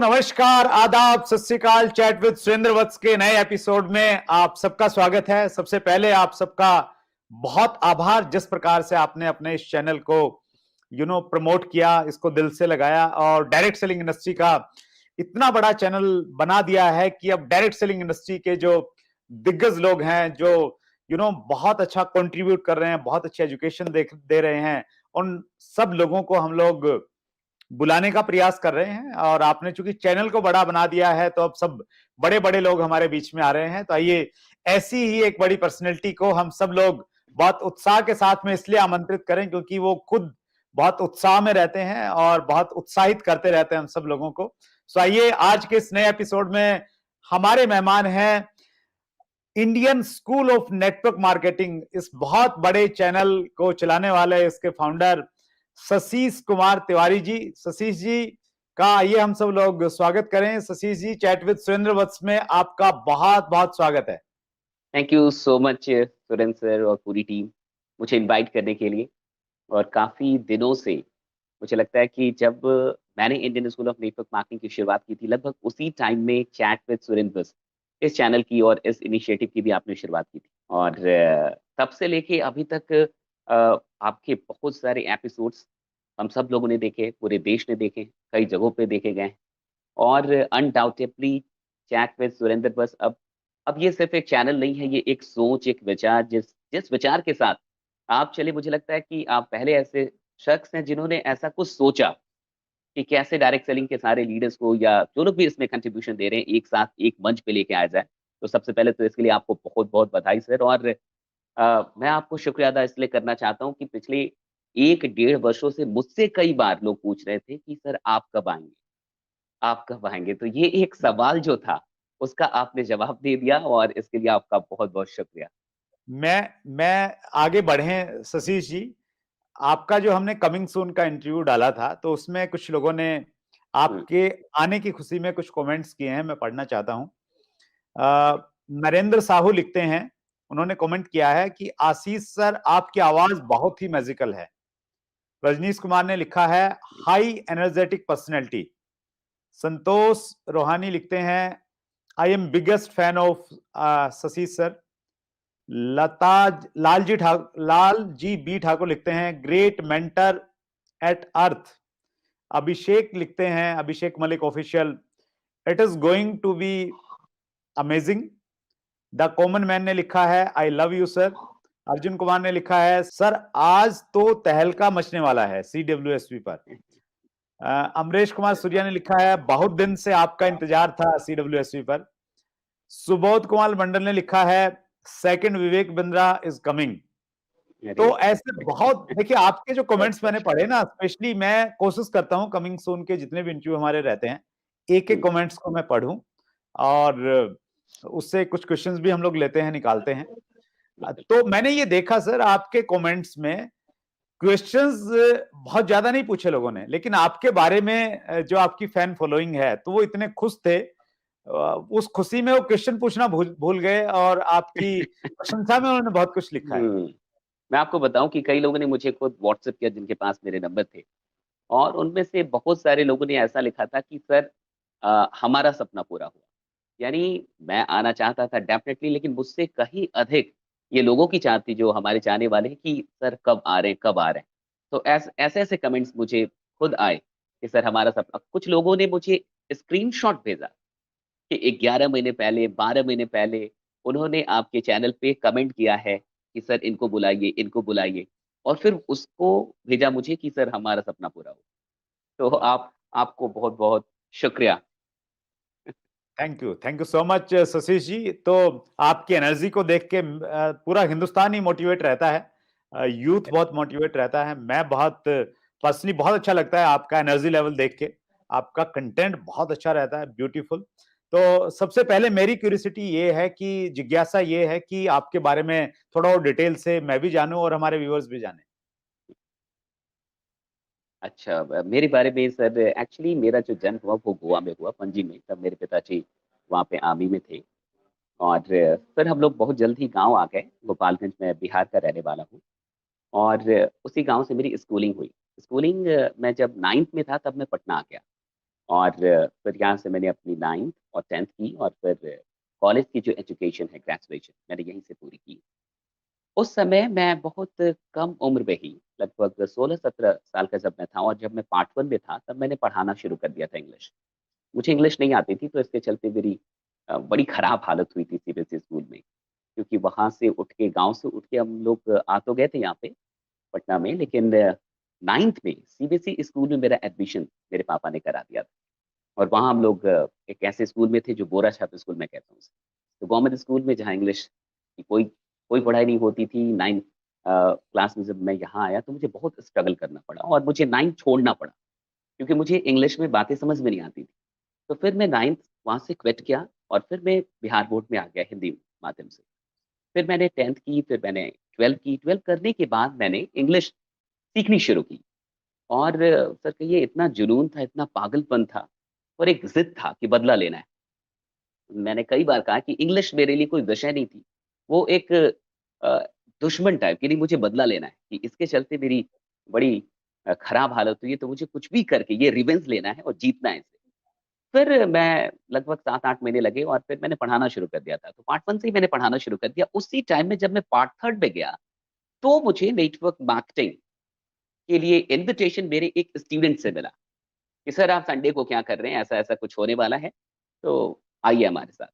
नमस्कार, आदाब, सत श्री अकाल। चैट विद सुरेंद्र वत्स के नए एपिसोड में आप सबका स्वागत है। सबसे पहले आप सबका बहुत आभार, जिस प्रकार से आपने अपने इस चैनल को प्रमोट किया, इसको दिल से लगाया और डायरेक्ट सेलिंग इंडस्ट्री का इतना बड़ा चैनल बना दिया है कि अब डायरेक्ट सेलिंग इंडस्ट्री के जो दिग्गज लोग हैं, जो बहुत अच्छा कंट्रीब्यूट कर रहे हैं, बहुत अच्छी एजुकेशन दे रहे हैं, उन सब लोगों को हम लोग बुलाने का प्रयास कर रहे हैं। और आपने चूंकि चैनल को बड़ा बना दिया है, तो अब सब बड़े बड़े लोग हमारे बीच में आ रहे हैं। तो आइए, ऐसी ही एक बड़ी पर्सनैलिटी को हम सब लोग बहुत उत्साह के साथ में इसलिए आमंत्रित करें क्योंकि वो खुद बहुत उत्साह में रहते हैं और बहुत उत्साहित करते रहते हैं हम सब लोगों को। सो आइए, आज के इस नए एपिसोड में हमारे मेहमान हैं Indian school of network marketing, इस बहुत बड़े चैनल को चलाने वाले इसके फाउंडर शशीष कुमार तिवारी जी। शशीष जी का आइए हम सब लोग स्वागत करें। शशीष जी, चैट विद सुरेंद्र वत्स में आपका बहुत बहुत स्वागत है। Thank you so much Surendra sir और पूरी टीम, मुझे इनवाइट करने के लिए। और काफ़ी दिनों से मुझे लगता है कि जब मैंने Indian school of network marketing की शुरुआत की थी, लगभग उसी टाइम में चैट विद सुरेंद्र वत्स इस चैनल की और इस इनिशिएटिव की भी आपने शुरुआत की थी। और तब से लेके अभी तक आपके बहुत सारे एपिसोड्स हम सब लोगों ने देखे, पूरे देश ने देखे, कई जगहों पे देखे गए। और अनडाउटेबली चैट विद सुरेंद्र वत्स अब ये सिर्फ एक चैनल नहीं है, ये एक सोच, एक विचार, जिस जिस विचार के साथ आप चले, मुझे लगता है कि आप पहले ऐसे शख्स हैं जिन्होंने ऐसा कुछ सोचा कि कैसे डायरेक्ट सेलिंग के सारे लीडर्स को या जो लोग भी इसमें कंट्रीब्यूशन दे रहे हैं, एक साथ एक मंच पे लेके आया जाए। तो सबसे पहले तो इसके लिए आपको बहुत बहुत बधाई सर। और मैं आपको शुक्रिया अदा इसलिए करना चाहता हूँ कि पिछले 1 डेढ़ वर्षों से मुझसे कई बार लोग पूछ रहे थे कि सर आप कब आएंगे, आप कब आएंगे। तो ये एक सवाल जो था उसका आपने जवाब दे दिया और इसके लिए आपका बहुत बहुत शुक्रिया। मैं आगे बढ़े शशीष जी, आपका जो हमने कमिंग सून का इंटरव्यू डाला था, तो उसमें कुछ लोगों ने आपके आने की खुशी में कुछ कमेंट्स किए हैं, मैं पढ़ना चाहता हूं। नरेंद्र साहू लिखते हैं, उन्होंने कमेंट किया है कि आशीष सर आपकी आवाज बहुत ही मैजिकल है। रजनीश कुमार ने लिखा है high energetic personality. Santosh Rohani लिखते हैं I am biggest fan of Shashish sir. Lal ji B Thakur लिखते हैं great mentor at earth. Abhishek लिखते हैं, Abhishek Malik official, it is going to be amazing. The common man ने लिखा है I love you sir. Arjun Kumar ने लिखा है सर आज तो तहलका मचने वाला है CWSP पर। अमरेश कुमार सूर्या ने लिखा है बहुत दिन से आपका इंतजार था CWSP पर। सुबोध कुमार मंडल ने लिखा है second Vivek Bindra is coming. तो ऐसे बहुत, देखिए आपके जो कमेंट्स मैंने पढ़े ना, स्पेशली मैं कोशिश करता हूं कमिंग सून के जितने भी इंटरव्यू हमारे रहते हैं, एक एक कमेंट्स को मैं पढूं और उससे कुछ क्वेश्चंस भी हम लोग लेते हैं, निकालते हैं। तो मैंने ये देखा सर आपके कमेंट्स में क्वेश्चंस बहुत ज्यादा नहीं पूछे लोगों ने, लेकिन आपके बारे में जो आपकी फैन फॉलोइंग है, तो वो इतने खुश थे, उस खुशी में वो क्वेश्चन पूछना भूल गए और आपकी प्रशंसा में उन्होंने बहुत कुछ लिखा है। मैं आपको बताऊं कि कई लोगों ने मुझे खुद व्हाट्सएप किया जिनके पास मेरे नंबर थे, और उनमें से बहुत सारे लोगों ने ऐसा लिखा था कि सर हमारा सपना पूरा हुआ। यानी मैं आना चाहता था डेफिनेटली, लेकिन मुझसे कहीं अधिक ये लोगों की चाहत थी जो हमारे चाहने वाले हैं कि सर कब आ रहे हैं, कब आ रहे हैं। तो ऐसे ऐसे कमेंट्स मुझे खुद आए कि सर हमारा सपना। कुछ लोगों ने मुझे स्क्रीनशॉट भेजा कि 11 महीने पहले, 12 महीने पहले उन्होंने आपके चैनल पे कमेंट किया है कि सर इनको बुलाइए, इनको बुलाइए, और फिर उसको भेजा मुझे कि सर हमारा सपना पूरा हो। तो आपको बहुत-बहुत शुक्रिया। थैंक यू सो मच शशीष जी। तो आपकी एनर्जी को देख के पूरा हिंदुस्तान ही मोटिवेट रहता है, यूथ बहुत मोटिवेट रहता है। मैं बहुत पर्सनली बहुत अच्छा लगता है आपका एनर्जी लेवल देख के, आपका कंटेंट बहुत अच्छा रहता है, ब्यूटीफुल। तो सबसे पहले मेरी क्यूरियोसिटी ये है कि जिज्ञासा ये है कि आपके बारे में थोड़ा और डिटेल से मैं भी जानूं और हमारे व्यूअर्स भी जाने। अच्छा, मेरे बारे में सर, एक्चुअली मेरा जो जन्म हुआ वो गोवा में हुआ, पणजी में। तब मेरे पिताजी वहाँ पे आर्मी में थे। और फिर हम लोग बहुत जल्द ही गाँव आ गए। गोपालगंज, मैं बिहार का रहने वाला हूँ। और उसी गाँव से मेरी स्कूलिंग हुई। स्कूलिंग मैं जब 9th में था तब मैं पटना आ गया। और फिर यहाँ से मैंने अपनी 9th और 10th की, और फिर कॉलेज की जो एजुकेशन है, ग्रेजुएशन, मैंने यहीं से पूरी की। उस समय मैं बहुत कम उम्र में ही, लगभग 16-17 साल का जब मैं था, और जब मैं पार्ट 1 में था, तब मैंने पढ़ाना शुरू कर दिया था इंग्लिश। मुझे इंग्लिश नहीं आती थी, तो इसके चलते मेरी बड़ी खराब हालत हुई थी सीबीएसई स्कूल में। क्योंकि वहाँ से उठ के, गाँव से उठ के हम लोग आ तो गए थे यहाँ पे पटना में, लेकिन 9th में सीबीएसई स्कूल में मेरा एडमिशन मेरे पापा ने करा दिया था। और वहाँ हम लोग एक ऐसे स्कूल में थे जो बोरा छात्र स्कूल मैं कहता हूँ उसे। तो गवर्नमेंट स्कूल में जहाँ इंग्लिश की कोई कोई पढ़ाई नहीं होती थी। 9th क्लास में जब मैं यहाँ आया तो मुझे बहुत स्ट्रगल करना पड़ा, और मुझे 9th छोड़ना पड़ा, क्योंकि मुझे इंग्लिश में बातें समझ में नहीं आती थी। तो फिर मैं 9th वहाँ से क्विट किया, और फिर मैं बिहार बोर्ड में आ गया हिंदी माध्यम से। फिर मैंने 10th की, फिर मैंने 12th की। 12th करने के बाद मैंने इंग्लिश सीखनी शुरू की। और सर कहिए, इतना जुनून था, इतना पागलपन था, और एक ज़िद था कि बदला लेना है। मैंने कई बार कहा कि इंग्लिश मेरे लिए कोई विषय नहीं थी। वो एक अ, दुश्मन टाइप की, नहीं, मुझे बदला लेना है कि इसके चलते मेरी बड़ी खराब हालत हुई है, तो मुझे कुछ भी करके ये रिवेंज लेना है और जीतना है इसे। फिर मैं लगभग 7-8 महीने लगे, और फिर मैंने पढ़ाना शुरू कर दिया था। तो पार्ट 1 से ही मैंने पढ़ाना शुरू कर दिया। उसी टाइम में जब मैं पार्ट 3 में गया, तो मुझे नेटवर्क मार्केटिंग के लिए इन्विटेशन मेरे एक स्टूडेंट से मिला कि सर आप संडे को क्या कर रहे हैं? ऐसा-ऐसा कुछ होने वाला है, तो आइए हमारे साथ,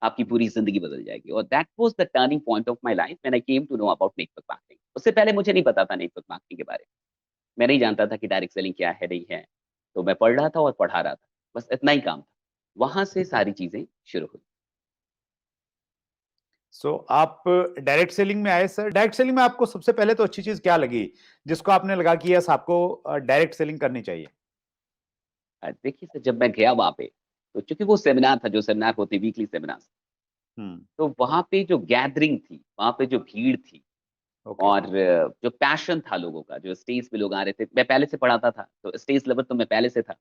आपकी पूरी ज़िंदगी बदल जाएगी। और that was the turning point of my life when I came to know about network marketing. उससे पहले मुझे नहीं पता था नेटवर्क मार्केटिंग के बारे में। मैं नहीं जानता था कि डायरेक्ट सेलिंग क्या है, नहीं है। तो मैं पढ़ रहा था और पढ़ा रहा था। बस इतना ही काम था। वहाँ से सारी चीज़ें शुरू हुई। सो आप डायरेक्ट सेलिंग में आए सर। डायरेक्ट सेलिंग में आपको सबसे पहले तो अच्छी चीज क्या लगी जिसको आपने लगा कि यस आपको डायरेक्ट सेलिंग करनी चाहिए? देखिए सर, जब मैं गया वहाँ पे, तो चूँकि वो सेमिनार था, जो सेमिनार होते वीकली सेमिनार्स, हम्म। तो वहाँ पे जो गैदरिंग थी, वहाँ पे जो भीड़ थी, ओके। और जो पैशन था लोगों का, जो स्टेज पे लोग आ रहे थे, मैं पहले से पढ़ाता था, तो स्टेज लवर तो मैं पहले से था।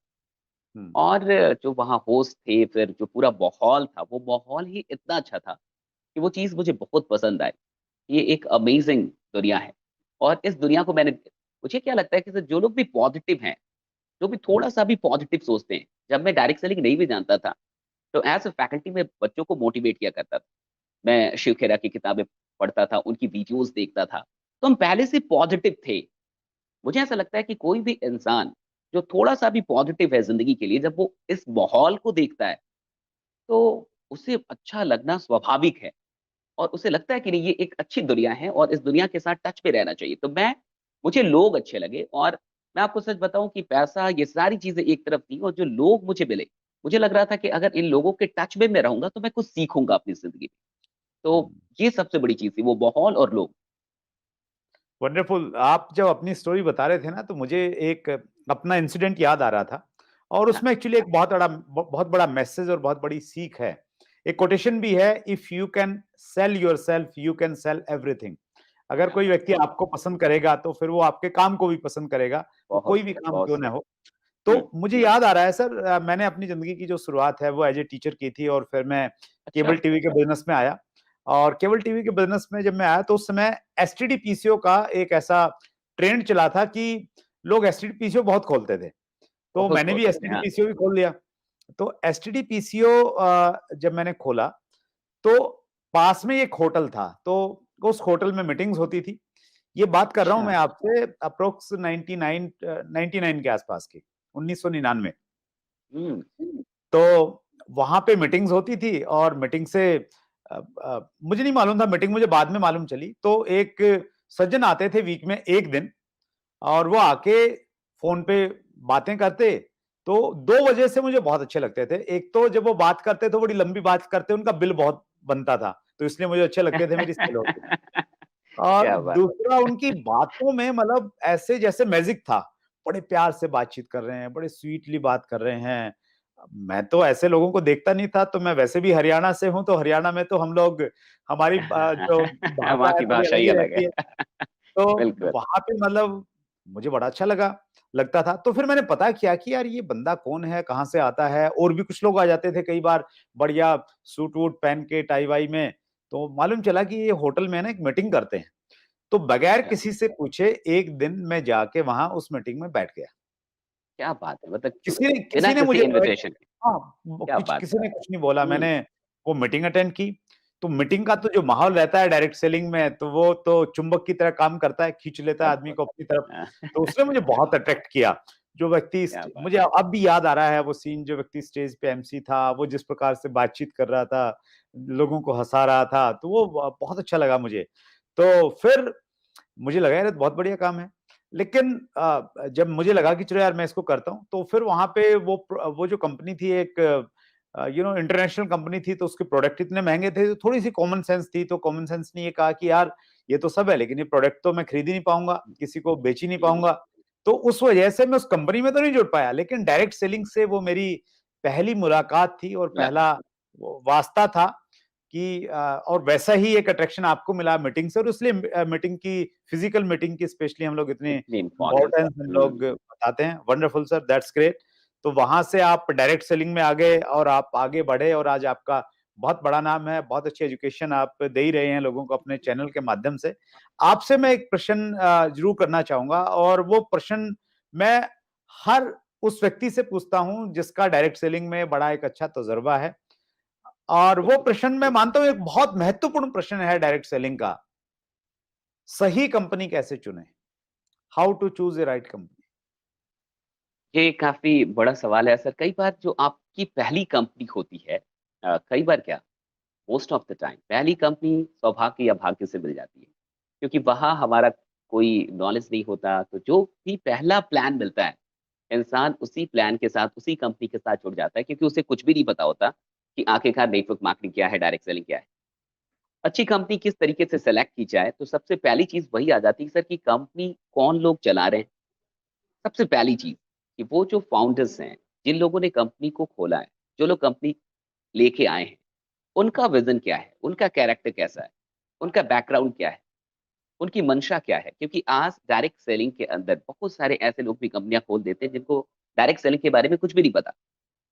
हम्म। और जो वहाँ होस्ट थे, फिर जो पूरा माहौल था, वो माहौल ही इतना अच्छा था कि वो चीज़ मुझे बहुत पसंद आई। ये एक अमेज़िंग दुनिया है, और इस दुनिया को मैंने, मुझे क्या लगता है कि सर जो लोग भी पॉज़िटिव हैं, जो भी थोड़ा-सा भी पॉज़िटिव सोचते हैं, जब मैं डायरेक्ट सेलिंग नहीं भी जानता था, तो एज़ अ फैकल्टी में बच्चों को मोटिवेट किया करता था। मैं शिव खेरा की किताबें पढ़ता था, उनकी वीडियोज़ देखता था, तो हम पहले से पॉज़िटिव थे। मुझे ऐसा लगता है कि कोई भी इंसान जो थोड़ा-सा भी पॉज़िटिव है ज़िंदगी के लिए, जब वो इस माहौल को देखता है, तो उसे अच्छा लगना स्वाभाविक है, और उसे लगता है कि नहीं, ये एक अच्छी दुनिया है और इस दुनिया के साथ टच में रहना चाहिए। तो मुझे लोग अच्छे लगे, और मैं आपको सच बताऊँ कि पैसा, ये सारी चीज़ें एक तरफ थी, और जो लोग मुझे मिले, मुझे लग रहा था कि अगर इन लोगों के टच में मैं रहूँगा, तो मैं कुछ सीखूँगा अपनी ज़िंदगी में। तो ये सबसे बड़ी चीज़ थी, वो माहौल और लोग। वंडरफुल। आप जब अपनी स्टोरी बता रहे थे ना तो मुझे एक अपना इंसिडेंट याद आ रहा था और अच्छा, उसमें एक्चुअली एक बहुत बड़ा मैसेज और बहुत बड़ी सीख है। एक कोटेशन भी है, if you can sell yourself you can sell everything. अगर क्या कोई बात व्यक्ति आपको पसंद करेगा तो फिर वो आपके काम को भी पसंद करेगा, वो बहुत कोई भी सही, काम बहुत क्यों सही। ना हो। हुँ, तो मुझे याद आ रहा है सर, मैंने अपनी ज़िंदगी की जो शुरुआत है वो एज़ ए टीचर की थी और फिर मैं अच्छा, केबल टीवी के बिज़नेस में आया। और केबल टीवी के बिज़नेस में जब मैं आया तो उस समय एसटीडी पीसीओ का एक ऐसा ट्रेंड चला था कि लोग एसटीडी पीसीओ बहुत खोलते थे। तो बहुत मैंने भी खोलते थे, एसटीडी हाँ। पीसीओ भी खोल लिया। तो एसटीडी पीसीओ जब मैंने खोला तो पास में एक होटल था, तो उस होटल में मीटिंग्स होती थी। ये बात कर रहा हूँ अच्छा, मैं आपसे अप्रोक्स 99 के आसपास की, 1999। हुँ, तो वहाँ पे मीटिंग्स होती थी और मीटिंग से मुझे नहीं मालूम था, मीटिंग मुझे बाद में मालूम चली। तो एक सज्जन आते थे वीक में 1 दिन और वो आके फ़ोन पे बातें करते, तो 2 वजह से मुझे बहुत अच्छे लगते थे। एक तो जब वो बात करते तो बड़ी लंबी बात करते, उनका बिल बहुत बनता था, तो इसलिए मुझे अच्छे लगते थे, मेरी सेल होती थी। और क्या बात है! दूसरा उनकी बातों में मतलब ऐसे जैसे मैजिक था। बड़े प्यार से बातचीत कर रहे हैं, बड़े स्वीटली बात कर रहे हैं। मैं तो ऐसे लोगों को देखता नहीं था, तो मैं वैसे भी हरियाणा से हूँ, तो हरियाणा में तो हम लोग हमारी जो वहाँ भाषा है की थोड़ी भाषा अलग ही ही अलग रहती है। है। तो बिल्कुल, वहाँ पे मतलब मुझे बड़ा अच्छा लगता था। तो फिर मैंने पता किया कि यार ये बंदा कौन है, कहाँ से आता है? और भी कुछ लोग आ जाते थे कई बार बढ़िया सूट-वूट पहन के टाई-वाई में। तो मालूम चला कि ये होटल में ना एक मीटिंग करते हैं। तो बगैर अच्छा, किसी से पूछे एक दिन मैं जाके वहाँ उस मीटिंग में बैठ गया। क्या बात है! मतलब बिना किसी ने किसी मुझे इन्विटेशन के, हाँ, वो क्या बात किसी है! ने कुछ नहीं बोला। हुँ, मैंने वो मीटिंग अटेंड की, तो मीटिंग का तो जो माहौल रहता है डायरेक्ट सेलिंग में, तो वो तो चुंबक की तरह काम करता है, खींच लेता है ऑफ़ आदमी कोर्स। को अपनी तरफ। हाँ, तो उसने मुझे बहुत अट्रैक्ट किया। जो व्यक्ति क्या स्ट बात मुझे है! अब भी याद आ रहा है वो सीन, जो व्यक्ति स्टेज पे एमसी था, वो जिस प्रकार से बातचीत कर रहा था, लोगों को हँसा रहा था, तो वो बहुत अच्छा लगा मुझे। तो फिर मुझे लगा यार ये तो बहुत बढ़िया काम है। लेकिन जब मुझे लगा कि चलो यार मैं इसको करता हूँ, तो फिर वहाँ पे वो जो कंपनी थी एक इंटरनेशनल कंपनी थी, तो उसके प्रोडक्ट इतने महँगे थे, तो थोड़ी-सी कॉमन सेंस थी। तो कॉमन सेंस ने ये कहा कि यार ये तो सब है, लेकिन ये प्रोडक्ट तो मैं खरीद ही नहीं पाऊँगा, किसी को बेच ही नहीं जी, पाऊँगा। तो उस वजह से मैं उस कंपनी में तो नहीं जुड़ पाया, लेकिन डायरेक्ट सेलिंग से वो मेरी पहली मुलाकात थी और पहला मुलाकात। वो वास्ता था कि और वैसा ही एक अट्रैक्शन आपको मिला मीटिंग से, और इसलिए मीटिंग की, फिजिकल मीटिंग की स्पेशली हम लोग इतनी इतनी इम्पोर्टेंस है। इम्पोर्टेंस हम हुँ, लोग बताते हैं। Wonderful sir, that's great. तो वहां से आप डायरेक्ट सेलिंग में आ गए और आप आगे बढ़े, और आज आपका बहुत बड़ा नाम है, बहुत अच्छी एजुकेशन आप दे ही रहे हैं लोगों को अपने चैनल के माध्यम से। आपसे मैं एक प्रश्न जरूर करना चाहूंगा, और वो प्रश्न मैं हर उस व्यक्ति से पूछता हूं जिसका डायरेक्ट सेलिंग में बड़ा एक अच्छा तजुर्बा है। और वो बिल्कुल। प्रश्न मैं मानता हूं एक बहुत महत्वपूर्ण प्रश्न है डायरेक्ट सेलिंग का, सही कंपनी कैसे चुने? How to choose a right company? ये काफ़ी बड़ा सवाल है सर। कई बार जो आपकी पहली कंपनी होती है कई बार क्या मोस्ट ऑफ द टाइम पहली कंपनी सौभाग्य या भाग्य से मिल जाती है। क्योंकि वहाँ हमारा कोई नॉलेज नहीं होता, तो जो भी पहला प्लान मिलता है, इंसान उसी प्लान के साथ, उसी कंपनी के साथ जुड़ जाता है क्योंकि उसे कुछ भी नहीं पता होता कि आखिरकार नेटवर्क मार्केटिंग क्या है, डायरेक्ट सेलिंग क्या है। अच्छी कंपनी किस तरीके से सेलेक्ट की जाए, तो सबसे पहली चीज़ वही आ जाती है सर कि कंपनी कौन लोग चला रहे हैं। सबसे पहली चीज़ कि वो जो फाउंडर्स हैं, जिन लोगों ने कंपनी को खोला है, जो लोग कंपनी लेके आए हैं, उनका विज़न क्या है? उनका कैरेक्टर कैसा है? उनका बैकग्राउंड क्या है? उनकी मंशा क्या है? क्योंकि आज डायरेक्ट सेलिंग के अंदर बहुत सारे ऐसे लोग भी कंपनियाँ खोल देते हैं जिनको डायरेक्ट सेलिंग के बारे में कुछ भी नहीं पता।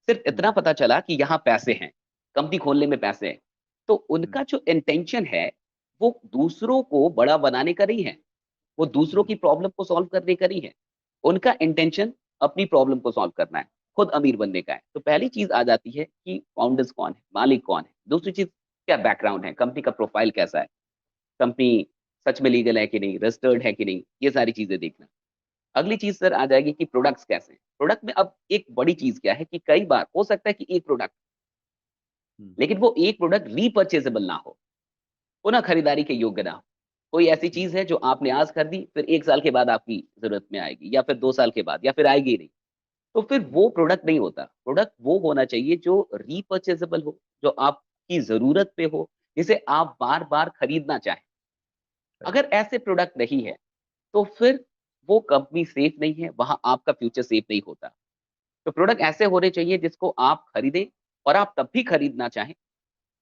सिर्फ़ इतना हम्म, पता चला कि यहाँ पैसे हैं, कंपनी खोलने में पैसे हैं। तो हम्म, उनका जो इंटेंशन है, वो दूसरों को बड़ा बनाने का नहीं है, वो दूसरों हम्म, की प्रॉब्लम को सॉल्व करने का नहीं है। उनका इंटेंशन अपनी प्रॉब्लम को सॉल्व करना है, खुद अमीर बनने का है। तो पहली चीज़ आ जाती है कि फाउंडर्स कौन है, मालिक कौन है? दूसरी चीज़ क्या बैकग्राउंड है, कंपनी का प्रोफाइल कैसा है? कंपनी सच में लीगल है कि नहीं, रजिस्टर्ड है कि नहीं, ये सारी चीज़ें देखना। अगली चीज़ सर आ जाएगी कि प्रोडक्ट्स कैसे हैं। प्रोडक्ट में अब एक बड़ी चीज़ क्या है कि कई बार हो सकता है कि एक प्रोडक्ट, हम्म, लेकिन वो एक प्रोडक्ट रीपर्चेजेबल ना हो, पुनः खरीदारी के योग्य ना हो। कोई ऐसी हम्म, चीज़ है जो आपने आज खरीदी, फिर 1 साल के बाद आपकी ज़रूरत में आएगी या फिर 2 साल के बाद या फिर आएगी ही नहीं। तो फिर हम्म, वो प्रोडक्ट नहीं होता। प्रोडक्ट वो होना चाहिए जो रीपर्चेजेबल हो, जो आपकी ज़रूरत पे हो, जिसे आप बार-बार खरीदना चाहें। right, अगर ऐसे प्रोडक्ट नहीं है, तो फिर वो कंपनी सेफ नहीं है, वहाँ आपका फ्यूचर सेफ नहीं होता। तो प्रोडक्ट ऐसे होने चाहिए जिसको आप खरीदें और आप तब भी खरीदना चाहें,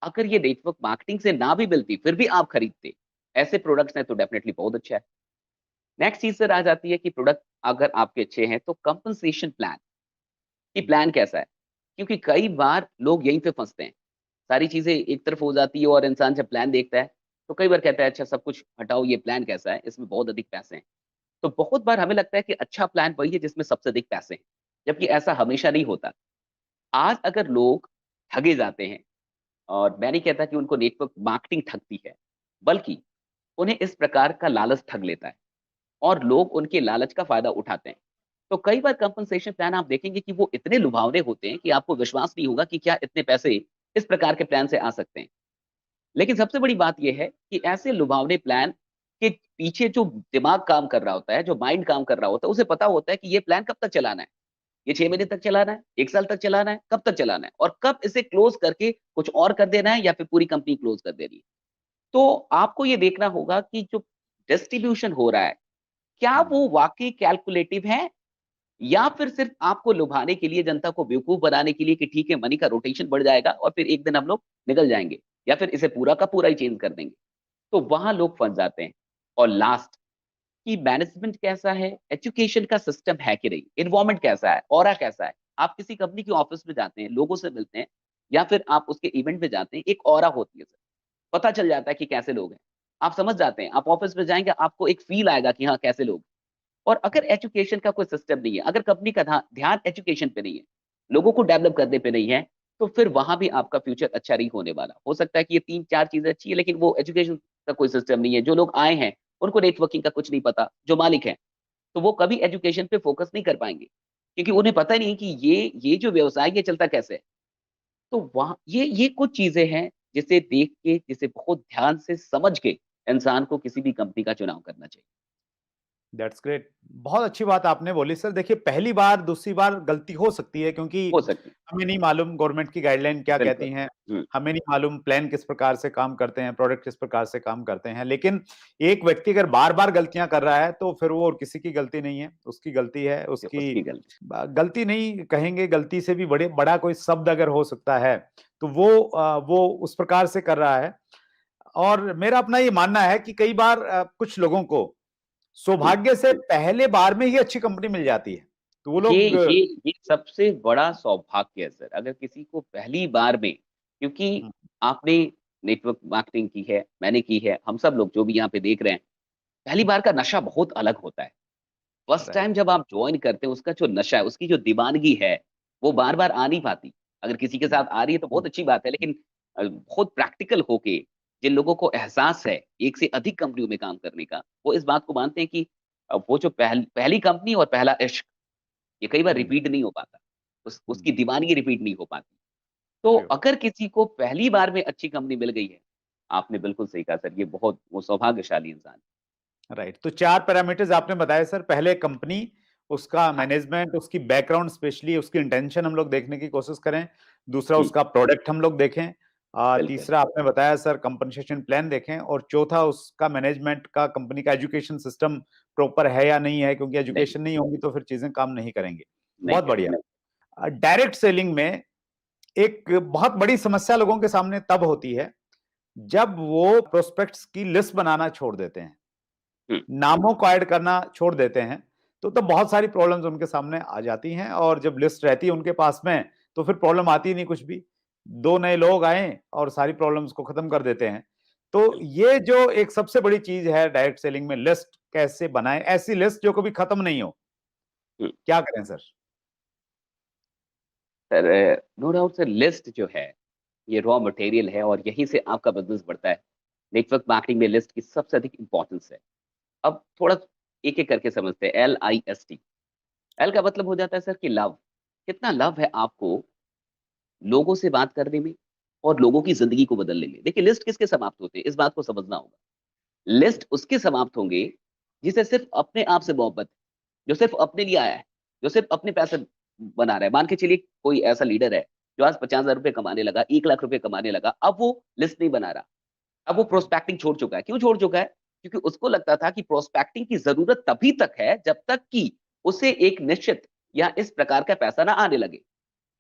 अगर ये नेटवर्क मार्केटिंग से ना भी मिलती, फिर भी आप खरीदते। ऐसे प्रोडक्ट्स हैं तो डेफिनिटली बहुत अच्छा है। नेक्स्ट चीज़ सर आ जाती है कि प्रोडक्ट अगर आपके अच्छे हैं, तो कंपनसेशन प्लान कि हम्म, प्लान कैसा है? क्योंकि कई बार लोग यहीं पे फँसते हैं। सारी चीज़ें एक तरफ हो जाती है और इंसान जब प्लान देखता है, तो कई बार कहता है अच्छा सब कुछ हटाओ ये प्लान कैसा है? इसमें बहुत अधिक पैसे हैं। तो बहुत बार हमें लगता है कि अच्छा प्लान वही है जिसमें सबसे अधिक पैसे हैं, जबकि ऐसा हमेशा नहीं होता। आज अगर लोग ठगे जाते हैं और मैं नहीं कहता कि उनको नेटवर्क मार्केटिंग ठगती है, बल्कि उन्हें इस प्रकार का लालच ठग लेता है और लोग उनके लालच का फ़ायदा उठाते हैं। तो कई बार कंपनसेशन प्लान आप देखेंगे कि वो इतने लुभावने होते हैं कि आपको विश्वास नहीं होगा कि क्या इतने पैसे इस प्रकार के प्लान से आ सकते हैं। लेकिन सबसे बड़ी बात ये है कि ऐसे लुभावने प्लान के पीछे जो दिमाग काम कर रहा होता है, जो माइंड काम कर रहा होता है, उसे पता होता है कि ये प्लान कब तक चलाना है। ये 6 महीने तक चलाना है, 1 साल तक चलाना है, कब तक चलाना है और कब इसे क्लोज़ करके कुछ और कर देना है या फिर पूरी कंपनी क्लोज़ कर देनी है। तो आपको ये देखना होगा कि जो डिस्ट्रीब्यूशन हो रहा है, क्या हम्म, वो वाक़ई कैलकुलेटिव है या फिर सिर्फ़ आपको लुभाने के लिए, जनता को बेवकूफ़ बनाने के लिए कि ठीक है, मनी का रोटेशन बढ़ जाएगा और फिर एक दिन हम लोग निकल जाएँगे या फिर इसे पूरा का पूरा ही चेंज कर देंगे। तो वहाँ लोग फँस जाते हैं। और लास्ट कि मैनेजमेंट कैसा है, एजुकेशन का सिस्टम है कि नहीं, एनवायरनमेंट कैसा है, ऑरा कैसा है। आप किसी कंपनी के ऑफ़िस में जाते हैं, लोगों से मिलते हैं या फिर आप उसके इवेंट में जाते हैं, एक ऑरा होती है सर। पता चल जाता है कि कैसे लोग हैं। आप समझ जाते हैं, आप ऑफ़िस में जाएँगे, आपको एक फ़ील आएगा कि हाँ, कैसे लोग हैं। और अगर एजुकेशन का कोई सिस्टम नहीं है, अगर कंपनी का ध्यान एजुकेशन पे नहीं है, लोगों को डेवलप करने पे नहीं है, तो फिर वहां भी आपका फ्यूचर अच्छा नहीं होने वाला। हो सकता है कि ये 3-4 चीजें अच्छी है, लेकिन वो एजुकेशन का कोई सिस्टम नहीं है, जो लोग आए हैं उनको नेटवर्किंग का कुछ नहीं पता, जो मालिक हैं तो वो कभी एजुकेशन पे फोकस नहीं कर पाएंगे, क्योंकि उन्हें पता ही नहीं कि ये जो व्यवसाय ये चलता कैसे है। तो वहाँ ये कुछ चीजें हैं जिसे देख के, जिसे बहुत ध्यान से समझ के इंसान को किसी भी कंपनी का चुनाव करना चाहिए। That's great. बहुत अच्छी बात आपने बोली सर। देखिए, पहली बार, दूसरी बार गलती हो सकती है, क्योंकि हो सकती है। हमें नहीं मालूम गवर्नमेंट की गाइडलाइन क्या कहती बिल्कुल। हैं, हम्म। हमें नहीं मालूम प्लान किस प्रकार से काम करते हैं, प्रोडक्ट किस प्रकार से काम करते हैं। लेकिन एक व्यक्ति अगर बार-बार गलतियां कर रहा है, तो फिर वो और किसी की गलती नहीं है, उसकी गलती है। ये उसकी उसकी गलती। गलती नहीं कहेंगे, गलती से भी बड़ा कोई शब्द अगर हो सकता है, तो वो उस प्रकार से कर रहा है। और मेरा अपना ये मानना है कि कई बार कुछ लोगों को हम्म। सौभाग्य से पहले बार में ही अच्छी कंपनी मिल जाती है, तो वो ये लोग ये ये सबसे बड़ा सौभाग्य है सर, अगर किसी को पहली बार में, क्योंकि हम्म, आपने नेटवर्क मार्केटिंग की है, मैंने की है, हम सब लोग जो भी यहाँ पे देख रहे हैं, पहली बार का नशा बहुत अलग होता है। फर्स्ट टाइम राइट, जब आप जॉइन करते हैं, उसका जो नशा है, उसकी जो दीवानगी है, वो बार-बार आ नहीं पाती। अगर किसी के साथ आ रही है तो बहुत अच्छी बात है, लेकिन बहुत प्रैक्टिकल होके जिन लोगों को एहसास है एक से अधिक कंपनियों में काम करने का, वो इस बात को मानते हैं कि वो जो पहली कंपनी और पहला इश्क, ये कई बार हम्म, रिपीट नहीं हो पाता। उसकी हम्म, दीवानगी रिपीट नहीं हो पाती। तो ट्रू, अगर किसी को पहली बार में अच्छी कंपनी मिल गई है, आपने बिल्कुल सही कहा सर, ये बहुत वो सौभाग्यशाली इंसान है। राइट। तो 4 पैरामीटर्स आपने बताए सर। पहले कंपनी, उसका हाँ, मैनेजमेंट, उसकी बैकग्राउंड, स्पेशली उसकी इंटेंशन हम लोग देखने की कोशिश करें। दूसरा, जी, उसका प्रोडक्ट हम लोग देखें। बिल्कुल। तीसरा आपने बताया सर, कंपनसेशन प्लान देखें। और चौथा, उसका मैनेजमेंट का, कंपनी का एजुकेशन सिस्टम प्रॉपर है या नहीं है, क्योंकि नहीं, एजुकेशन नहीं होगी तो फिर चीजें काम नहीं करेंगी। नहीं बहुत बढ़िया। करेंगे। डायरेक्ट सेलिंग में एक बहुत बड़ी समस्या लोगों के सामने तब होती है जब वो प्रोस्पेक्ट्स की लिस्ट बनाना छोड़ देते हैं, हुँ, नामों को ऐड करना छोड़ देते हैं। तो तब बहुत सारी प्रॉब्लम्स उनके सामने आ जाती हैं, और जब लिस्ट रहती है उनके पास में, तो फिर प्रॉब्लम आती ही नहीं कुछ भी। 2 नए लोग आए और सारी प्रॉब्लम्स को खत्म कर देते हैं। तो बिल्कुल। ये जो एक सबसे बड़ी चीज है डायरेक्ट सेलिंग में, लिस्ट कैसे बनाएं, ऐसी लिस्ट जो कभी खत्म नहीं हो, हुँ, क्या करें sir? Sir no doubt sir, list जो है, ये रॉ मटेरियल है और यहीं से आपका बिज़नेस बढ़ता है। नेटवर्क मार्केटिंग में लिस्ट की सबसे अधिक इम्पोर्टेंस है। अब थोड़ा एक-एक करके समझते हैं, LIST। एल का मतलब हो जाता है सर कि लव। कितना लव है आपको लोगों से बात करने में और लोगों की ज़िंदगी को बदलने में। देखिए, लिस्ट किसके समाप्त होते हैं, इस बात को समझना होगा। लिस्ट उसके समाप्त होंगे जिसे सिर्फ़ अपने आप से मोहब्बत है, जो सिर्फ़ अपने लिए आया है, जो सिर्फ़ अपने पैसे बना रहा है। मान के चलिए कोई ऐसा लीडर है, जो आज ₹50,000 कमाने लगा, ₹1,00,000 कमाने लगा, अब वो लिस्ट नहीं बना रहा। अब वो प्रोस्पेक्टिंग छोड़ चुका है। क्यों छोड़ चुका है? क्योंकि उसको लगता था कि प्रोस्पेक्टिंग की ज़रूरत तभी तक है, जब तक कि उसे एक निश्चित या इस प्रकार का पैसा ना आने लगे।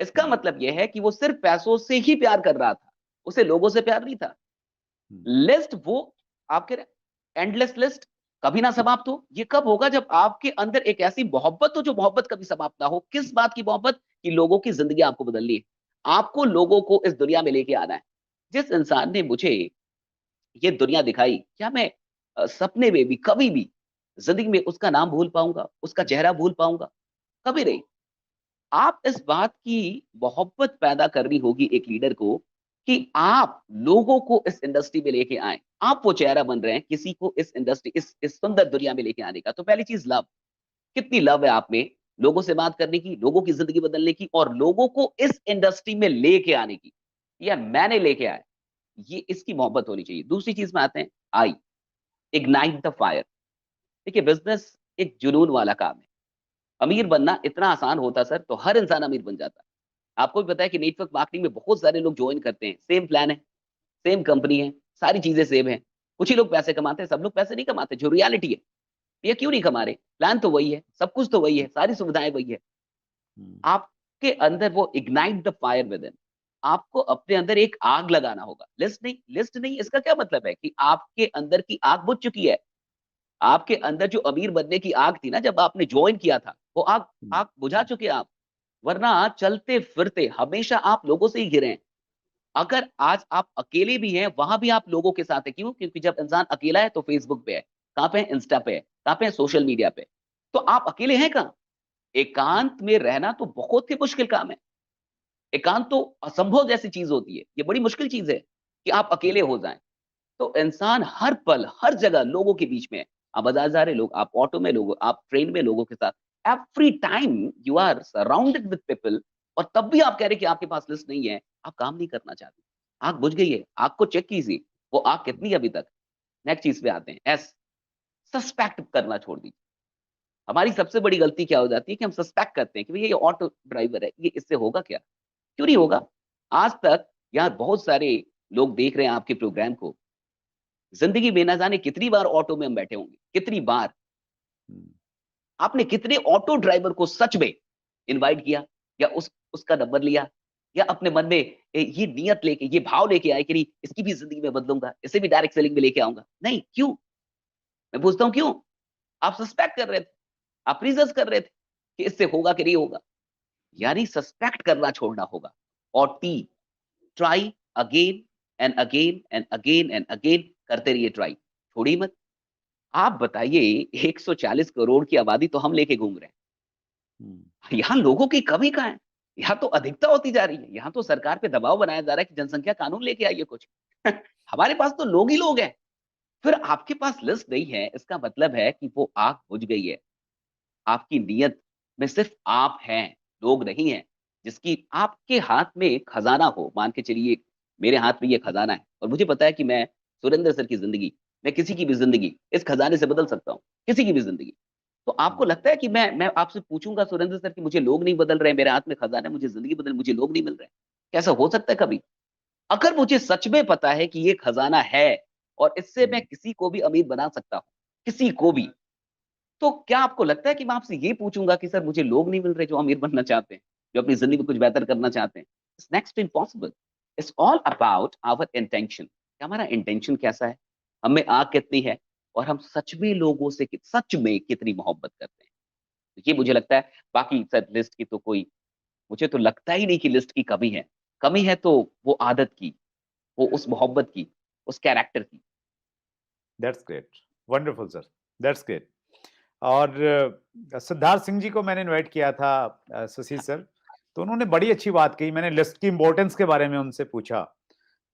इसका हम्म, मतलब ये है कि वो सिर्फ़ पैसों से ही प्यार कर रहा था, उसे लोगों से प्यार नहीं था। हम्म, लिस्ट वो आप कह रहे हैं एंडलेस लिस्ट कभी ना समाप्त हो। ये कब होगा? जब आपके अंदर एक ऐसी मोहब्बत हो जो मोहब्बत कभी समाप्त ना हो। किस बात की मोहब्बत? कि लोगों की ज़िंदगी आपको बदलनी है। आपको लोगों को इस दुनिया में लेके आना है। जिस इंसान ने मुझे ये दुनिया दिखाई, क्या मैं सपने में भी कभी भी ज़िंदगी में उसका नाम भूल पाऊँगा? उसका चेहरा भूल पाऊँगा? कभी नहीं। आप इस बात की मोहब्बत पैदा करनी होगी एक लीडर को कि आप लोगों को इस इंडस्ट्री में लेके आएँ। आप वो चेहरा बन रहे हैं किसी को इस इंडस्ट्री इस सुंदर दुनिया में लेके आने का। तो पहली चीज़ लव, कितनी लव है आप में लोगों से बात करने की, लोगों की ज़िंदगी बदलने की और लोगों को इस इंडस्ट्री में लेके आने की। या मैंने लेके आया, ये इसकी मोहब्बत होनी चाहिए। दूसरी चीज़ में आते हैं आई, इग्नाइट द फायर। देखिए, बिज़नेस एक जुनून वाला काम है। अमीर हम्म, बनना इतना आसान होता सर तो हर इंसान अमीर बन जाता। आपको भी पता है कि नेटवर्क मार्केटिंग में बहुत सारे लोग जॉइन करते हैं, सेम प्लान है, सेम कंपनी है, सारी चीज़ें सेम है। कुछ ही लोग पैसे कमाते हैं, सब लोग पैसे नहीं कमाते, जो रियलिटी है। ये क्यों नहीं कमा रहे? प्लान तो वही है, सब कुछ तो वही है, सारी सुविधाएँ वही है। हम्म, आपके अंदर वो इग्नाइट द फायर विदिन, आपको अपने अंदर एक आग लगाना होगा। लिस्ट नहीं, इसका क्या मतलब है कि आपके अंदर की आग बुझ चुकी है। आपके अंदर जो अमीर बनने की आग थी ना जब आपने जॉइन किया था, वो आग हम्म, आग बुझा चुके हैं आप। वरना चलते-फिरते हमेशा आप लोगों से ही घिरे हैं। अगर आज आप अकेले भी हैं, वहाँ भी आप लोगों के साथ हैं। क्यों? क्योंकि जब इंसान अकेला है तो फेसबुक पे है। कहाँ पे है? इंस्टा पे है। कहाँ पे है? सोशल मीडिया पे। तो तो आप अकेले हैं कहाँ? एकांत में रहना तो बहुत ही मुश्किल काम है। एकांत तो असंभव जैसी चीज होती है, ये बड़ी मुश्किल चीज है कि आप अकेले हो जाएं। तो इंसान हर पल हर जगह लोगों के बीच में है। आप बाजार जा रहे लोग, आप ऑटो में लोग, आप ट्रेन में लोगों के साथ, every time you are surrounded with people, और तब भी आप कह रहे कि आपके पास लिस्ट नहीं है, आप काम नहीं करना चाहते। आग बुझ गई है, आग को चेक कीजिए, वो आग कितनी है अभी तक। नेक्स्ट चीज पे आते हैं, एस, सस्पेक्ट करना छोड़ दीजिए। हमारी सबसे बड़ी गलती क्या हो जाती है कि हम सस्पेक्ट करते हैं कि भैया ये ऑटो ड्राइवर है, ये इससे होगा क्या? क्यों नहीं होगा? आज तक यहाँ बहुत सारे लोग देख रहे हैं आपके प्रोग्राम को, जिंदगी में ना जाने कितनी बार ऑटो में हम बैठे होंगे, कितनी बार आपने कितने ऑटो ड्राइवर को सच में इनवाइट किया, या उसका नंबर लिया, या अपने मन में ये नियत लेके, ये भाव लेके आए कि नहीं इसकी भी जिंदगी में बदलूंगा, इसे भी डायरेक्ट सेलिंग में लेके आऊंगा? नहीं, क्यों? मैं पूछता हूं क्यों? आप सस्पेक्ट कर रहे थे, आप रिसर्च कर रहे थे कि इससे होगा कि नहीं होगा। यानी सस्पेक्ट करना छोड़ना होगा। और T, try again and again and again and again करते रहिए ट्राई, छोड़िए मत। आप बताइए 140 करोड़ की आबादी तो हम लेके घूम रहे हैं, यहाँ लोगों की कमी कहाँ है? यहाँ तो अधिकता होती जा रही है, यहाँ तो सरकार पे दबाव बनाया जा रहा है कि जनसंख्या कानून लेके आइए कुछ। हमारे पास तो लोग ही लोग हैं। फिर आपके पास लिस्ट नहीं है, इसका मतलब है कि वो आग बुझ गई है। आपकी नीयत में सिर्फ आप हैं, लोग नहीं हैं। जिसकी आपके हाथ में खजाना हो, मान के चलिए मेरे हाथ में ये खजाना है, और मुझे पता है कि मैं सुरेंद्र सर की जिंदगी, मैं किसी की भी जिंदगी इस खजाने से बदल सकता हूँ, किसी की भी जिंदगी। तो आपको लगता है कि मैं आपसे पूछूंगा सुरेंद्र सर कि मुझे लोग नहीं बदल रहे, मेरे हाथ में खजाना है, मुझे जिंदगी बदल, मुझे लोग नहीं मिल रहे? कैसा हो सकता है कभी? अगर मुझे सच में पता है कि ये खजाना है और इससे मैं किसी को भी अमीर बना सकता हूँ, किसी को भी, तो क्या आपको लगता है कि मैं आपसे ये पूछूंगा कि सर मुझे लोग नहीं मिल रहे जो अमीर बनना चाहते हैं, जो अपनी जिंदगी में कुछ बेहतर करना चाहते हैं? It's next to impossible. It's all about our intention, कि हमारा इंटेंशन कैसा है, हमें आग कितनी है, और हम सच में लोगों से सच में कितनी मोहब्बत करते हैं। तो ये मुझे लगता है। बाकी सर लिस्ट की तो कोई, मुझे तो लगता ही नहीं कि लिस्ट की कमी है। कमी है तो वो आदत की, वो उस मोहब्बत की, उस कैरेक्टर की। That's great, wonderful sir, that's great. और सिद्धार्थ सिंह जी को मैंने इनवाइट किया था, शशि सर, तो उन्होंने बड़ी अच्छी बात कही। मैंने लिस्ट की इंपॉर्टेंस के बारे में उनसे पूछा,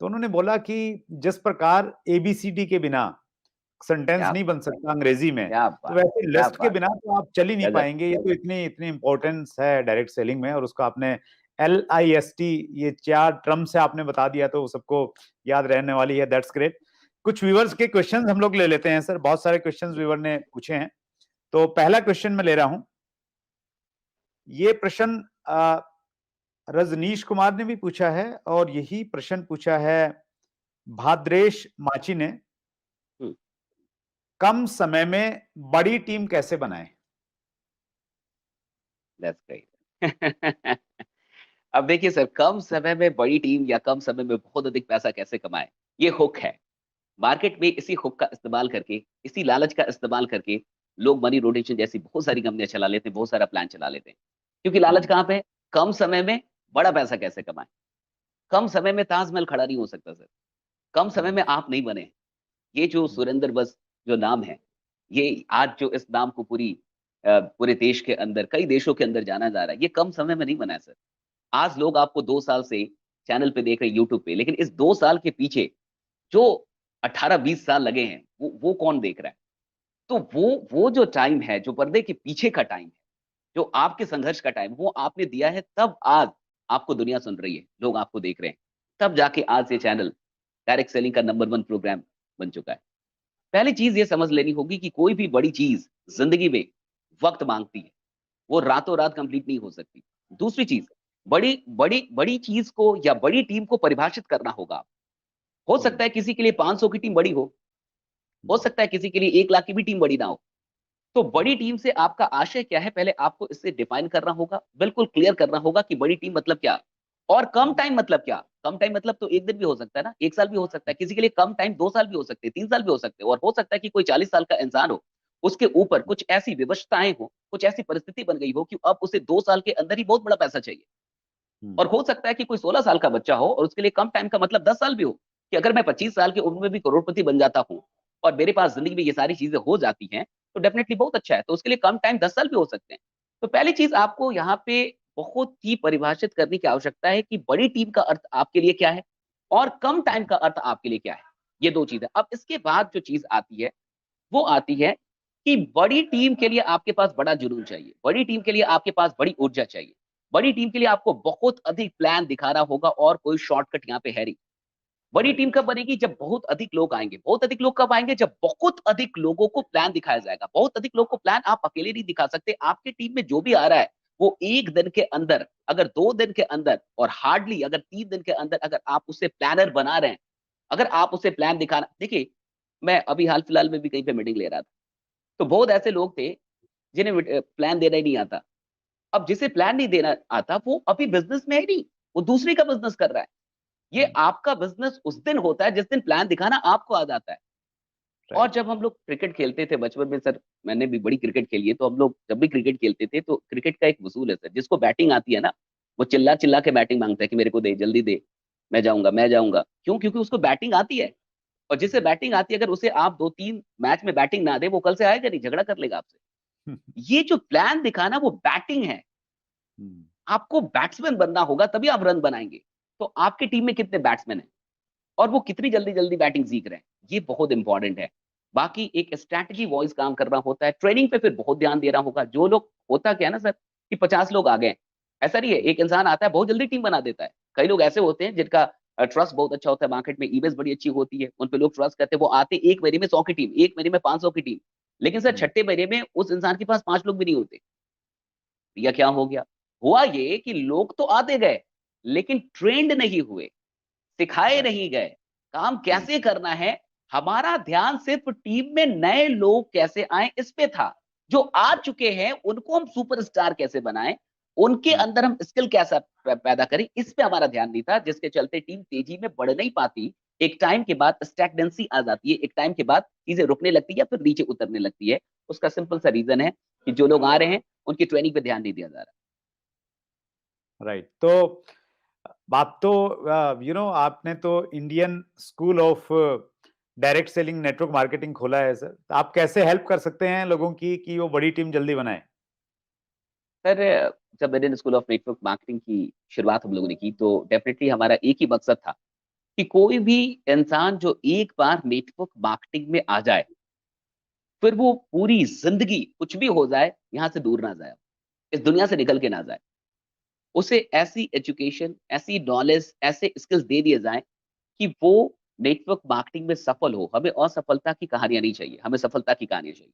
तो उन्होंने बोला कि जिस प्रकार एबीसीडी के बिना सेंटेंस क्या नहीं बन सकता अंग्रेजी में, क्या तो बात, वैसे क्या लिस्ट के बात, बिना तो आप चल ही नहीं गजब। पाएंगे। ये तो इतनी इतनी इंपॉर्टेंस है डायरेक्ट सेलिंग में, और उसको आपने LIST, ये 4 टर्म से आपने बता दिया, तो सबको याद रहने वाली है। That's great. कुछ व्यूअर्स के क्वेश्चंस हम लोग ले लेते हैं सर, बहुत सारे क्वेश्चंस व्यूअर ने पूछे हैं। तो पहला क्वेश्चन मैं ले रहा हूं। ये प्रश्न रजनीश कुमार ने भी पूछा है, और यही प्रश्न पूछा है भाद्रेश माची ने। हम्म, कम समय में बड़ी टीम कैसे बनाएं? That's great. अब देखिए सर, कम समय में बड़ी टीम या कम समय में बहुत अधिक पैसा कैसे कमाएं, ये हुक है। मार्केट में इसी हुक का इस्तेमाल करके, इसी लालच का इस्तेमाल करके लोग मनी रोटेशन जैसी बहुत सारी कंपनियां चला लेते हैं, बहुत सारा प्लान चला लेते हैं। क्योंकि लालच कहाँ पे है? कम समय में बड़ा पैसा कैसे कमाएं। कम समय में ताजमहल खड़ा नहीं हो सकता सर, कम समय में आप नहीं बने। ये जो सुरेंद्र बस जो नाम है, ये आज जो इस नाम को पूरे देश के अंदर, कई देशों के अंदर जाना जा रहा है, ये कम समय में नहीं बना है सर। आज लोग आपको 2 साल से चैनल पे देख रहे हैं, यूट्यूब पे, लेकिन इस 2 साल के पीछे जो 18-20 साल लगे हैं, वो कौन देख रहा है? तो वो जो टाइम है, जो पर्दे के पीछे का टाइम है, जो आपके संघर्ष का टाइम, वो आपने दिया है, तब आज आपको दुनिया सुन रही है, लोग आपको देख रहे हैं। तब जाके आज ये चैनल डायरेक्ट सेलिंग का नंबर 1 प्रोग्राम बन चुका है। पहली चीज ये समझ लेनी होगी कि कोई भी बड़ी चीज जिंदगी में वक्त मांगती है, वो रातों रात कंप्लीट नहीं हो सकती। दूसरी चीज, बड़ी बड़ी बड़ी चीज को या बड़ी टीम को परिभाषित करना होगा। हो सकता है किसी के लिए 500 की टीम बड़ी हो सकता है किसी के लिए 1 लाख की भी टीम बड़ी ना हो। तो बड़ी टीम से आपका आशय क्या है, पहले आपको इससे डिफाइन करना होगा, बिल्कुल क्लियर करना होगा कि बड़ी टीम मतलब क्या, और कम टाइम मतलब क्या। कम टाइम मतलब तो 1 दिन भी हो सकता है ना, 1 साल भी हो सकता है, किसी के लिए कम टाइम 2 साल भी हो सकते हैं, 3 साल भी हो सकते हैं, और हो सकता है कि कोई 40 साल का इंसान हो, उसके ऊपर कुछ ऐसी विवशताएं हो, कुछ ऐसी परिस्थिति बन गई हो कि अब उसे 2 साल के अंदर ही बहुत बड़ा पैसा चाहिए। और हो सकता है कि कोई 16 साल का बच्चा हो और उसके लिए कम टाइम का मतलब 10 साल भी हो, कि अगर मैं 25 साल की उम्र में भी करोड़पति बन जाता हूं और मेरे पास जिंदगी में ये सारी चीजें हो जाती हैं, तो डेफिनेटली बहुत अच्छा है। तो उसके लिए कम टाइम 10 साल भी हो सकते हैं। तो पहली चीज आपको यहाँ पे बहुत ही परिभाषित करने की आवश्यकता है कि बड़ी टीम का अर्थ आपके लिए क्या है और कम टाइम का अर्थ आपके लिए क्या है। ये दो चीजें। अब इसके बाद जो चीज आती है वो आती है कि बड़ी टीम के लिए आपके पास बड़ा जुनून चाहिए, बड़ी टीम के लिए आपके पास बड़ी ऊर्जा चाहिए, बड़ी टीम के लिए आपको बहुत अधिक प्लान दिखाना होगा और कोई शॉर्टकट यहाँ पे है नहीं। बड़ी टीम कब बनेगी? जब बहुत अधिक लोग आएंगे। बहुत अधिक लोग कब आएंगे? जब बहुत अधिक लोगों को प्लान दिखाया जाएगा। बहुत अधिक लोग को प्लान आप अकेले नहीं दिखा सकते। आपकी टीम में जो भी आ रहा है वो 1 दिन के अंदर, अगर 2 दिन के अंदर और हार्डली अगर 3 दिन के अंदर अगर आप उसे प्लानर बना रहे हैं, अगर आप उसे प्लान दिखाना, देखिए मैं अभी हाल फिलहाल में भी कहीं पे मीटिंग ले रहा था, तो बहुत ऐसे लोग थे जिन्हें प्लान देना ही नहीं आता। अब जिसे प्लान नहीं देना आता वो अभी बिजनेस में है नहीं, वो दूसरे का बिजनेस कर रहा है। ये आपका बिजनेस उस दिन होता है जिस दिन प्लान दिखाना आपको आ जाता है। और राइट। जब हम लोग क्रिकेट खेलते थे बचपन में सर, मैंने भी बड़ी क्रिकेट खेली है, तो हम लोग जब भी क्रिकेट खेलते थे तो क्रिकेट का एक वसूल है सर, जिसको बैटिंग आती है ना वो चिल्ला चिल्ला के बैटिंग मांगता है कि मेरे को दे, जल्दी दे, मैं जाऊंगा मैं जाऊंगा। क्यों? क्योंकि उसको बैटिंग आती है। और जिसे बैटिंग आती है अगर उसे आप 2-3 मैच में बैटिंग ना दे वो कल से आएगा नहीं, झगड़ा कर लेगा आपसे। ये जो प्लान दिखाना वो बैटिंग है। आपको बैट्समैन बनना होगा तभी आप रन बनाएंगे। तो आपकी टीम में कितने बैट्समैन हैं और वो कितनी जल्दी जल्दी बैटिंग सीख रहे हैं, ये बहुत इंपॉर्टेंट है। बाकी एक स्ट्रैटेजी वाइज काम करना होता है, ट्रेनिंग पे फिर बहुत ध्यान देना होगा। जो लोग, होता क्या है ना सर कि 50 लोग आ गए, ऐसा नहीं है एक इंसान आता है बहुत जल्दी टीम बना देता है। कई लोग ऐसे होते हैं जिनका ट्रस्ट बहुत अच्छा होता है, मार्केट में इमेज बड़ी अच्छी होती है, उन पे लोग ट्रस्ट करते हैं, वो आते 1 महीने में 100 की टीम, 1 महीने में 500 की टीम। लेकिन सर छठे महीने में उस इंसान के पास 5 लोग भी नहीं होते। या क्या हो गया? हुआ ये कि लोग तो आते गए लेकिन ट्रेंड नहीं हुए, सिखाए नहीं गए काम कैसे करना है। हमारा ध्यान सिर्फ टीम में नए लोग कैसे आए इस पे था। जो आ चुके हैं उनको हम सुपरस्टार कैसे बनाएं, उनके अंदर हम स्किल कैसा पैदा करें, इस पे हमारा ध्यान नहीं था, जिसके चलते टीम तेजी में बढ़ नहीं पाती। एक टाइम के बाद स्टैग्नेंसी आ जाती है, एक टाइम के बाद चीजें रुकने लगती है या फिर नीचे उतरने लगती है। उसका सिंपल सा रीजन है कि जो लोग आ रहे हैं उनकी ट्रेनिंग पे ध्यान नहीं दिया जा रहा। राइट। तो बात तो आपने तो Indian school of direct selling network marketing खोला है सर, तो आप कैसे हेल्प कर सकते हैं लोगों की कि वो बड़ी टीम जल्दी बनाए? सर जब Indian school of network marketing की शुरुआत हम लोगों ने की तो डेफिनेटली हमारा एक ही मकसद था कि कोई भी इंसान जो एक बार नेटवर्क मार्केटिंग में आ जाए फिर वो पूरी जिंदगी कुछ भी हो जाए यहाँ से दूर ना जाए, इस दुनिया से निकल के ना जाए। उसे ऐसी एजुकेशन, ऐसी नॉलेज, ऐसे स्किल्स दे दिए जाएं कि वो नेटवर्क मार्केटिंग में सफल हो। हमें असफलता की कहानियां नहीं चाहिए, हमें सफलता की कहानियां चाहिए।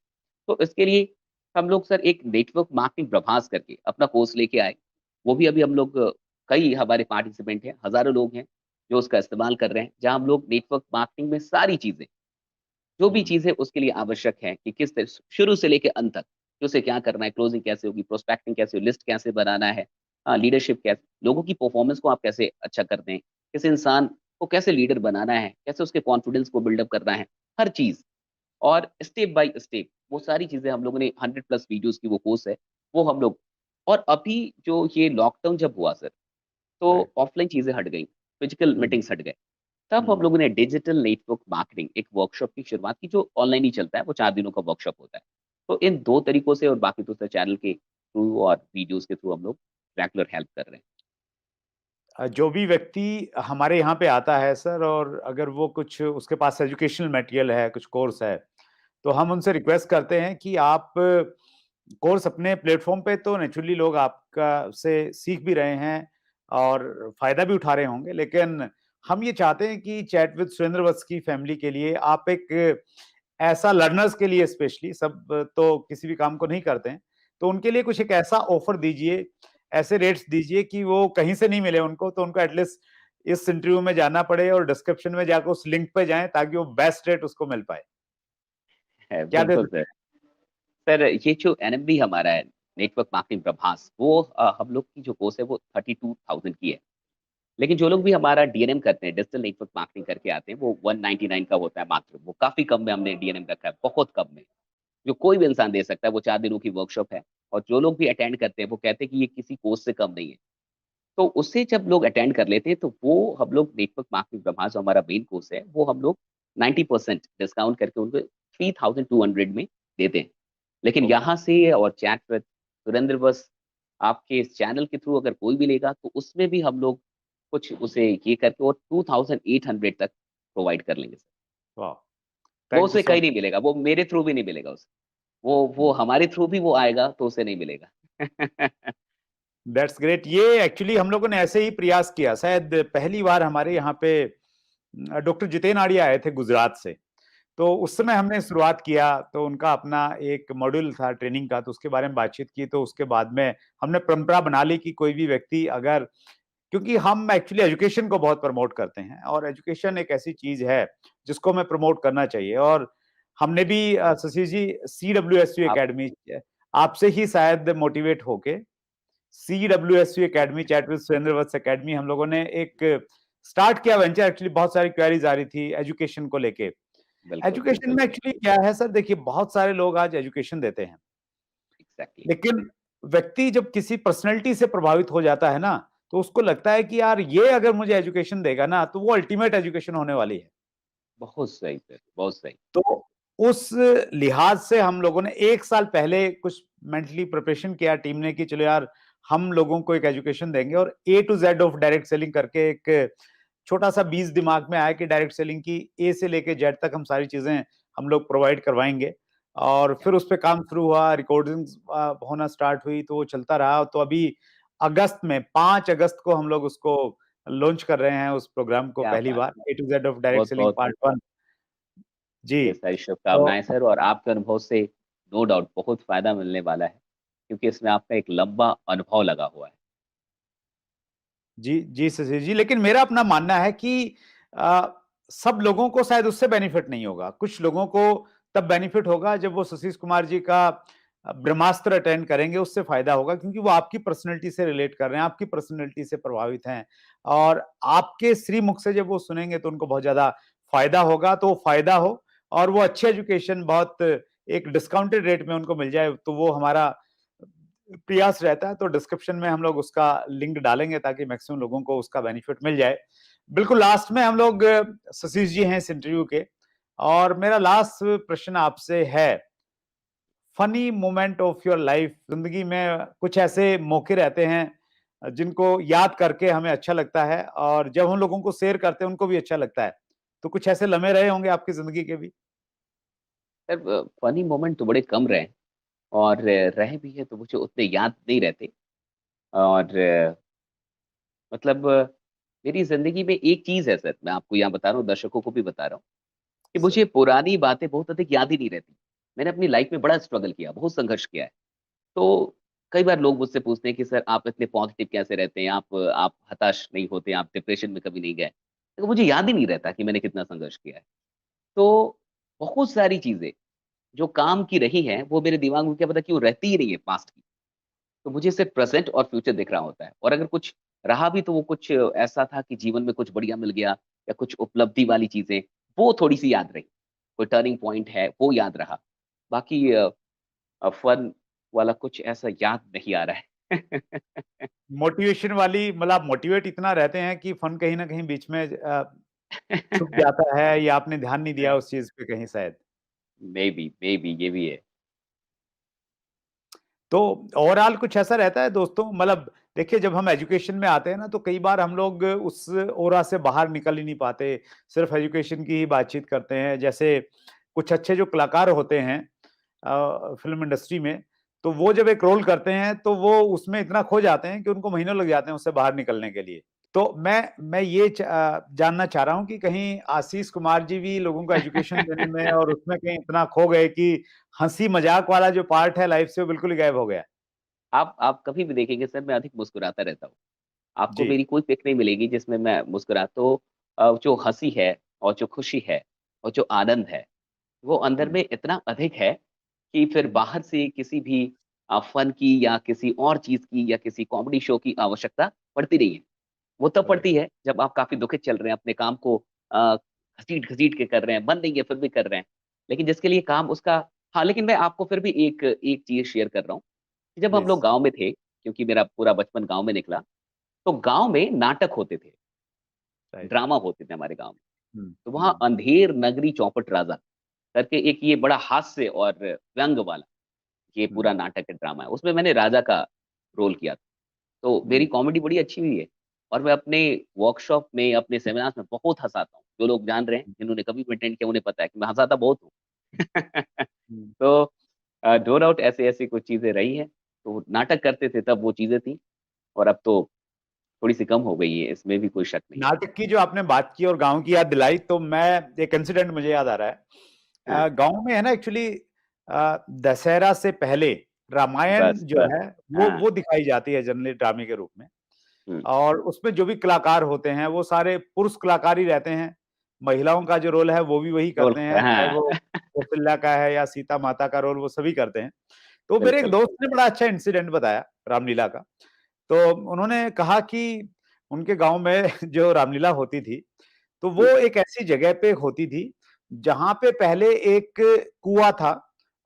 तो इसके लिए हम लोग सर एक नेटवर्क मार्केटिंग प्रभास करके अपना कोर्स लेके आए। वो भी अभी हम लोग कई हमारे पार्टिसिपेंट हैं, हजारों लोग हैं जो उसका इस्तेमाल कर रहे हैं, जहां हम लोग नेटवर्क मार्केटिंग में सारी चीजें, जो भी चीजें उसके लिए आवश्यक है कि किस तरह शुरू से लेकर अंत तक कि उसे क्या करना है, क्लोजिंग कैसे होगी, प्रोस्पेक्टिंग कैसे होगी, लिस्ट कैसे बनाना है, हाँ लीडरशिप कैसे, लोगों की परफॉर्मेंस को आप कैसे अच्छा करते हैं, किस इंसान को कैसे लीडर बनाना है, कैसे उसके कॉन्फिडेंस को बिल्डअप करना है, हर चीज। और स्टेप बाय स्टेप वो सारी चीजें हम लोगों ने 100+ वीडियोस की वो कोर्स है वो हम लोग। और अभी जो ये लॉकडाउन जब हुआ सर तो राइट। ऑफलाइन चीजें हट गई, फिजिकल हम्म। मीटिंग्स हट गए। तब हम लोगों ने डिजिटल नेटवर्क मार्केटिंग एक वर्कशॉप की शुरुआत की जो ऑनलाइन ही चलता है, वो 4 दिनों का वर्कशॉप होता है। तो इन दो तरीकों से और बाकी तो सर चैनल के थ्रू और वीडियोस के थ्रू हम लोग रेगुलर हेल्प कर रहे हैं। जो भी व्यक्ति हमारे यहाँ पे आता है सर, और अगर वो कुछ उसके पास एजुकेशनल मटेरियल है, कुछ कोर्स है, तो हम उनसे रिक्वेस्ट करते हैं कि आप कोर्स अपने प्लेटफॉर्म पे, तो नेचुरली लोग आपका से सीख भी रहे हैं और फायदा भी उठा रहे होंगे, लेकिन हम ये चाहते हैं कि चैट विद सुरेंद्र वत्स की फैमिली के लिए आप एक ऐसा, लर्नर्स के लिए स्पेशली, सब तो किसी भी काम को नहीं करते हैं, तो उनके लिए कुछ एक ऐसा ऑफर दीजिए, ऐसे रेट्स दीजिए कि वो कहीं से नहीं मिले उनको, तो उनको एटलीस्ट इस इंटरव्यू में जाना पड़े और डिस्क्रिप्शन में जाकर उस लिंक पे जाएं ताकि वो बेस्ट रेट उसको मिल पाए। क्या दे बिल्कुल सकते सर। सर ये जो एनएमबी हमारा है नेटवर्क मार्केटिंग प्रभास, वो हम लोग की जो कोर्स है वो 32,000 की है। लेकिन जो लोग भी हमारा डीएनएम करते हैं, डिजिटल नेटवर्क मार्केटिंग करके आते हैं, वो 199 का होता है मात्र। वो काफी कम में हमने डीएनएम रखा है, बहुत कम में, जो कोई भी इंसान दे सकता है। वो 4 दिनों की वर्कशॉप है और जो लोग भी अटेंड करते हैं वो कहते हैं कि ये किसी कोर्स से कम नहीं है। तो उससे जब लोग अटेंड कर लेते हैं तो वो हम लोग नेटवर्क मार्केटिंग प्रभास जो हमारा मेन कोर्स है वो हम लोग 90% डिस्काउंट करके उनको 3,200 में देते हैं। लेकिन ओके। यहाँ से और चैट विद सुरेंद्र बस आपके इस चैनल के थ्रू अगर कोई भी लेगा तो उसमें भी हम लोग कुछ उसे ये करके और 2800 तक प्रोवाइड कर लेंगे सर। वाह, वो थैंक यू उसे सो कहीं मच। नहीं मिलेगा, वो मेरे थ्रू भी नहीं मिलेगा उसे। वो हमारे थ्रू भी वो आएगा तो उसे नहीं मिलेगा। That's great. ये एक्चुअली हम लोगों ने ऐसे ही प्रयास किया, शायद पहली बार हमारे यहाँ पे डॉक्टर जितेन आर्या आए थे गुजरात से, तो उस समय हमने शुरुआत किया, तो उनका अपना एक मॉड्यूल था ट्रेनिंग का, तो उसके बारे में बातचीत की। तो उसके बाद में हमने परंपरा बना ली कि कोई भी व्यक्ति अगर, क्योंकि हम एक्चुअली एजुकेशन को बहुत प्रमोट करते हैं और एजुकेशन एक ऐसी चीज है जिसको हमें प्रमोट करना चाहिए। और हमने भी शशि जी CWSU आप एकेडमी आपसे ही शायद मोटिवेट होके CWSU academy, chat with Surendra Vats academy, हम लोगों ने एक स्टार्ट किया वेंचर। एक्चुअली बहुत सारी क्वेरीज आ रही थी एजुकेशन को लेके। बिल्कुल, एजुकेशन बिल्कुल। में एक्चुअली क्या है सर, देखिए बहुत सारे लोग आज एजुकेशन देते हैं, एग्ज़ैक्टली। लेकिन व्यक्ति जब किसी पर्सनैलिटी से प्रभावित हो जाता है ना, तो उसको लगता है कि यार ये अगर मुझे एजुकेशन देगा ना, तो वो अल्टीमेट एजुकेशन होने वाली है। बहुत सही सर, बहुत सही। तो उस लिहाज से हम लोगों ने 1 साल पहले कुछ मेंटली प्रिपरेशन किया टीम ने कि चलो यार, हम लोगों को एक एजुकेशन देंगे, और A to Z of direct selling करके एक छोटा-सा बीज दिमाग में आया कि डायरेक्ट सेलिंग की A से लेके Z तक हम सारी चीज़ें हम लोग प्रोवाइड करवाएँगे। और क्या फिर उस पे काम शुरू हुआ, रिकॉर्डिंग्स होना स्टार्ट हुई, तो वो चलता रहा। तो अभी अगस्त में 5 अगस्त को हम लोग उसको लॉन्च कर रहे हैं, उस प्रोग्राम को क्या पहली बात बार, है! A to Z of direct selling बहुत-बहुत पार्ट 1। जी, ढेर सारी तो शुभकामनाएँ सर और आपके अनुभव से नो डाउट बहुत फ़ायदा मिलने वाला है, क्योंकि इसमें आपका एक लंबा अनुभव लगा हुआ है। जी, जी, शशि जी, लेकिन मेरा अपना मानना है कि अ, सब लोगों को शायद उससे बेनिफिट नहीं होगा। कुछ लोगों को तब बेनिफिट होगा जब वो सुशीष कुमार जी का ब्रह्मास्त्र अटेंड करेंगे, उससे फ़ायदा होगा, क्योंकि वो आपकी पर्सनैलिटी से रिलेट कर रहे हैं, आपकी पर्सनैलिटी से प्रभावित हैं, और आपके श्रीमुख से जब वो सुनेंगे तो उनको बहुत ज़्यादा फ़ायदा होगा। तो फ़ायदा हो और वो अच्छी एजुकेशन बहुत एक डिस्काउंटेड रेट में उनको मिल जाए, तो वो हमारा प्रयास रहता है। तो डिस्क्रिप्शन में हम लोग उसका लिंक डालेंगे ताकि मैक्सिमम लोगों को उसका बेनिफिट मिल जाए। बिल्कुल लास्ट में हम लोग सतीश जी हैं इस इंटरव्यू के, और मेरा लास्ट प्रश्न आपसे है, funny moment of your life, जिंदगी में कुछ ऐसे मौके रहते हैं जिनको याद करके हमें अच्छा लगता है, और जब हम लोगों को शेयर करते हैं उनको भी अच्छा लगता है। तो कुछ ऐसे लम्हे रहे होंगे आपकी जिंदगी के भी? सर फ़नी मोमेंट तो बड़े कम रहे हैं और रहे भी हैं तो मुझे उतने याद नहीं रहते और मतलब मेरी ज़िंदगी में एक चीज़ है सर, मैं आपको यहाँ बता रहा हूँ, दर्शकों को भी बता रहा हूँ, कि सर। मुझे पुरानी बातें बहुत अधिक याद ही नहीं रहती। मैंने अपनी लाइफ़ में बड़ा स्ट्रगल किया, बहुत संघर्ष किया है। तो कई बार लोग मुझसे पूछते हैं कि सर आप इतने पॉज़िटिव कैसे रहते हैं? आप हताश नहीं होते, आप डिप्रेशन में कभी नहीं गए। तो मुझे याद ही नहीं रहता कि मैंने कितना संघर्ष किया है। तो बहुत सारी चीज़ें जो काम की रही हैं, वो मेरे दिमाग में क्या पता क्यों रहती ही नहीं है पास्ट की। तो मुझे सिर्फ़ प्रेज़ेंट और फ्यूचर दिख रहा होता है और अगर कुछ रहा भी तो वो कुछ ऐसा था कि जीवन में कुछ बढ़िया मिल गया या कुछ उपलब्धि वाली चीज़ें, वो थोड़ी-सी याद रही। कोई टर्निंग पॉइंट है, वो याद रहा। बाकी फन वाला कुछ ऐसा याद नहीं आ रहा है। मोटिवेशन वाली, मतलब आप मोटिवेट इतना रहते हैं कि फन कहीं ना कहीं बीच में छुप जाता है, या आपने ध्यान नहीं दिया उस चीज पे कहीं शायद। मेबी ये भी है। तो ओवरऑल कुछ ऐसा रहता है दोस्तों, मतलब देखिए जब हम एजुकेशन में आते हैं ना, तो कई बार हम लोग उस ओरा से बाहर निकल ही नहीं पाते, सिर्फ एजुकेशन की ही बातचीत करते हैं। जैसे कुछ अच्छे जो कलाकार होते हैं फिल्म इंडस्ट्री में, तो वो जब एक रोल करते हैं तो वो उसमें इतना खो जाते हैं कि उनको महीनों लग जाते हैं उससे बाहर निकलने के लिए। तो मैं ये जानना चाह रहा हूँ कि कहीं आशीष कुमार जी भी लोगों को एजुकेशन देने में और उसमें कहीं इतना खो गए कि हंसी मजाक वाला जो पार्ट है लाइफ से वो बिल्कुल ही गायब हो गया? आप कभी भी देखेंगे सर मैं अधिक मुस्कुराता रहता हूँ। आपको जी। मेरी कोई पिक नहीं मिलेगी जिसमें मैं मुस्कुरा तो जो हँसी है और जो खुशी है और जो आनंद है, वो अंदर हम्म, में इतना अधिक है कि फिर हम्म, बाहर से किसी भी फ़न की या किसी और चीज़ की या किसी कॉमेडी शो की आवश्यकता पड़ती नहीं है। वो तब राइट। पड़ती है जब आप काफ़ी दुखित चल रहे हैं, अपने काम को घसीट-घसीट के कर रहे हैं, मन नहीं है फिर भी कर रहे हैं। लेकिन जिसके लिए काम उसका हाँ, लेकिन मैं आपको फिर भी एक एक चीज़ शेयर कर रहा हूँ, कि जब हम प्लीज। लोग गाँव में थे, क्योंकि मेरा पूरा बचपन गाँव में निकला, तो गाँव में नाटक होते थे, राइट। ड्रामा होते थे हमारे गाँव में। हम्म, तो वहाँ अंधेर नगरी चौपट राजा करके एक ये बड़ा हास्य और व्यंग्य वाला ये पूरा नाटक है, ड्रामा है। उसमें मैंने राजा का रोल किया था। तो मेरी कॉमेडी बड़ी अच्छी हुई है और मैं अपने वर्कशॉप में, अपने सेमिनार्स में बहुत हँसाता हूँ। जो लोग जान रहे हैं, जिन्होंने कभी भी अटेंड किया, उन्हें पता है कि मैं हँसाता बहुत हूँ। हम्म। तो नो डाउट ऐसी-ऐसी कुछ चीज़ें रही हैं। तो नाटक करते थे तब वो चीज़ें थी और अब तो थोड़ी-सी कम हो गई है, इसमें भी कोई शक नहीं। नाटक की जो आपने बात की और गाँव की याद दिलाई, तो मैं एक इंसिडेंट मुझे याद आ रहा हाँ, है। गाँव में है ना एक्चुअली दशहरा से पहले रामायण बस, जो बस। है हाँ, वो दिखाई जाती है जनरली ड्रामे के रूप में। हुँ, और उसमें जो भी कलाकार होते हैं वो सारे पुरुष कलाकार ही रहते हैं। महिलाओं का जो रोल है वो भी वही रोल करते हैं, चाहे हाँ, वो कौशल्या का है या सीता माता का रोल वो सभी करते हैं। तो मेरे एक बिल्कुल। दोस्त ने बड़ा अच्छा इंसिडेंट बताया रामलीला का। तो उन्होंने कहा कि उनके गाँव में जो रामलीला होती थी, तो वो हुँ, एक ऐसी जगह पे होती थी, जहाँ पे पहले एक कुआँ था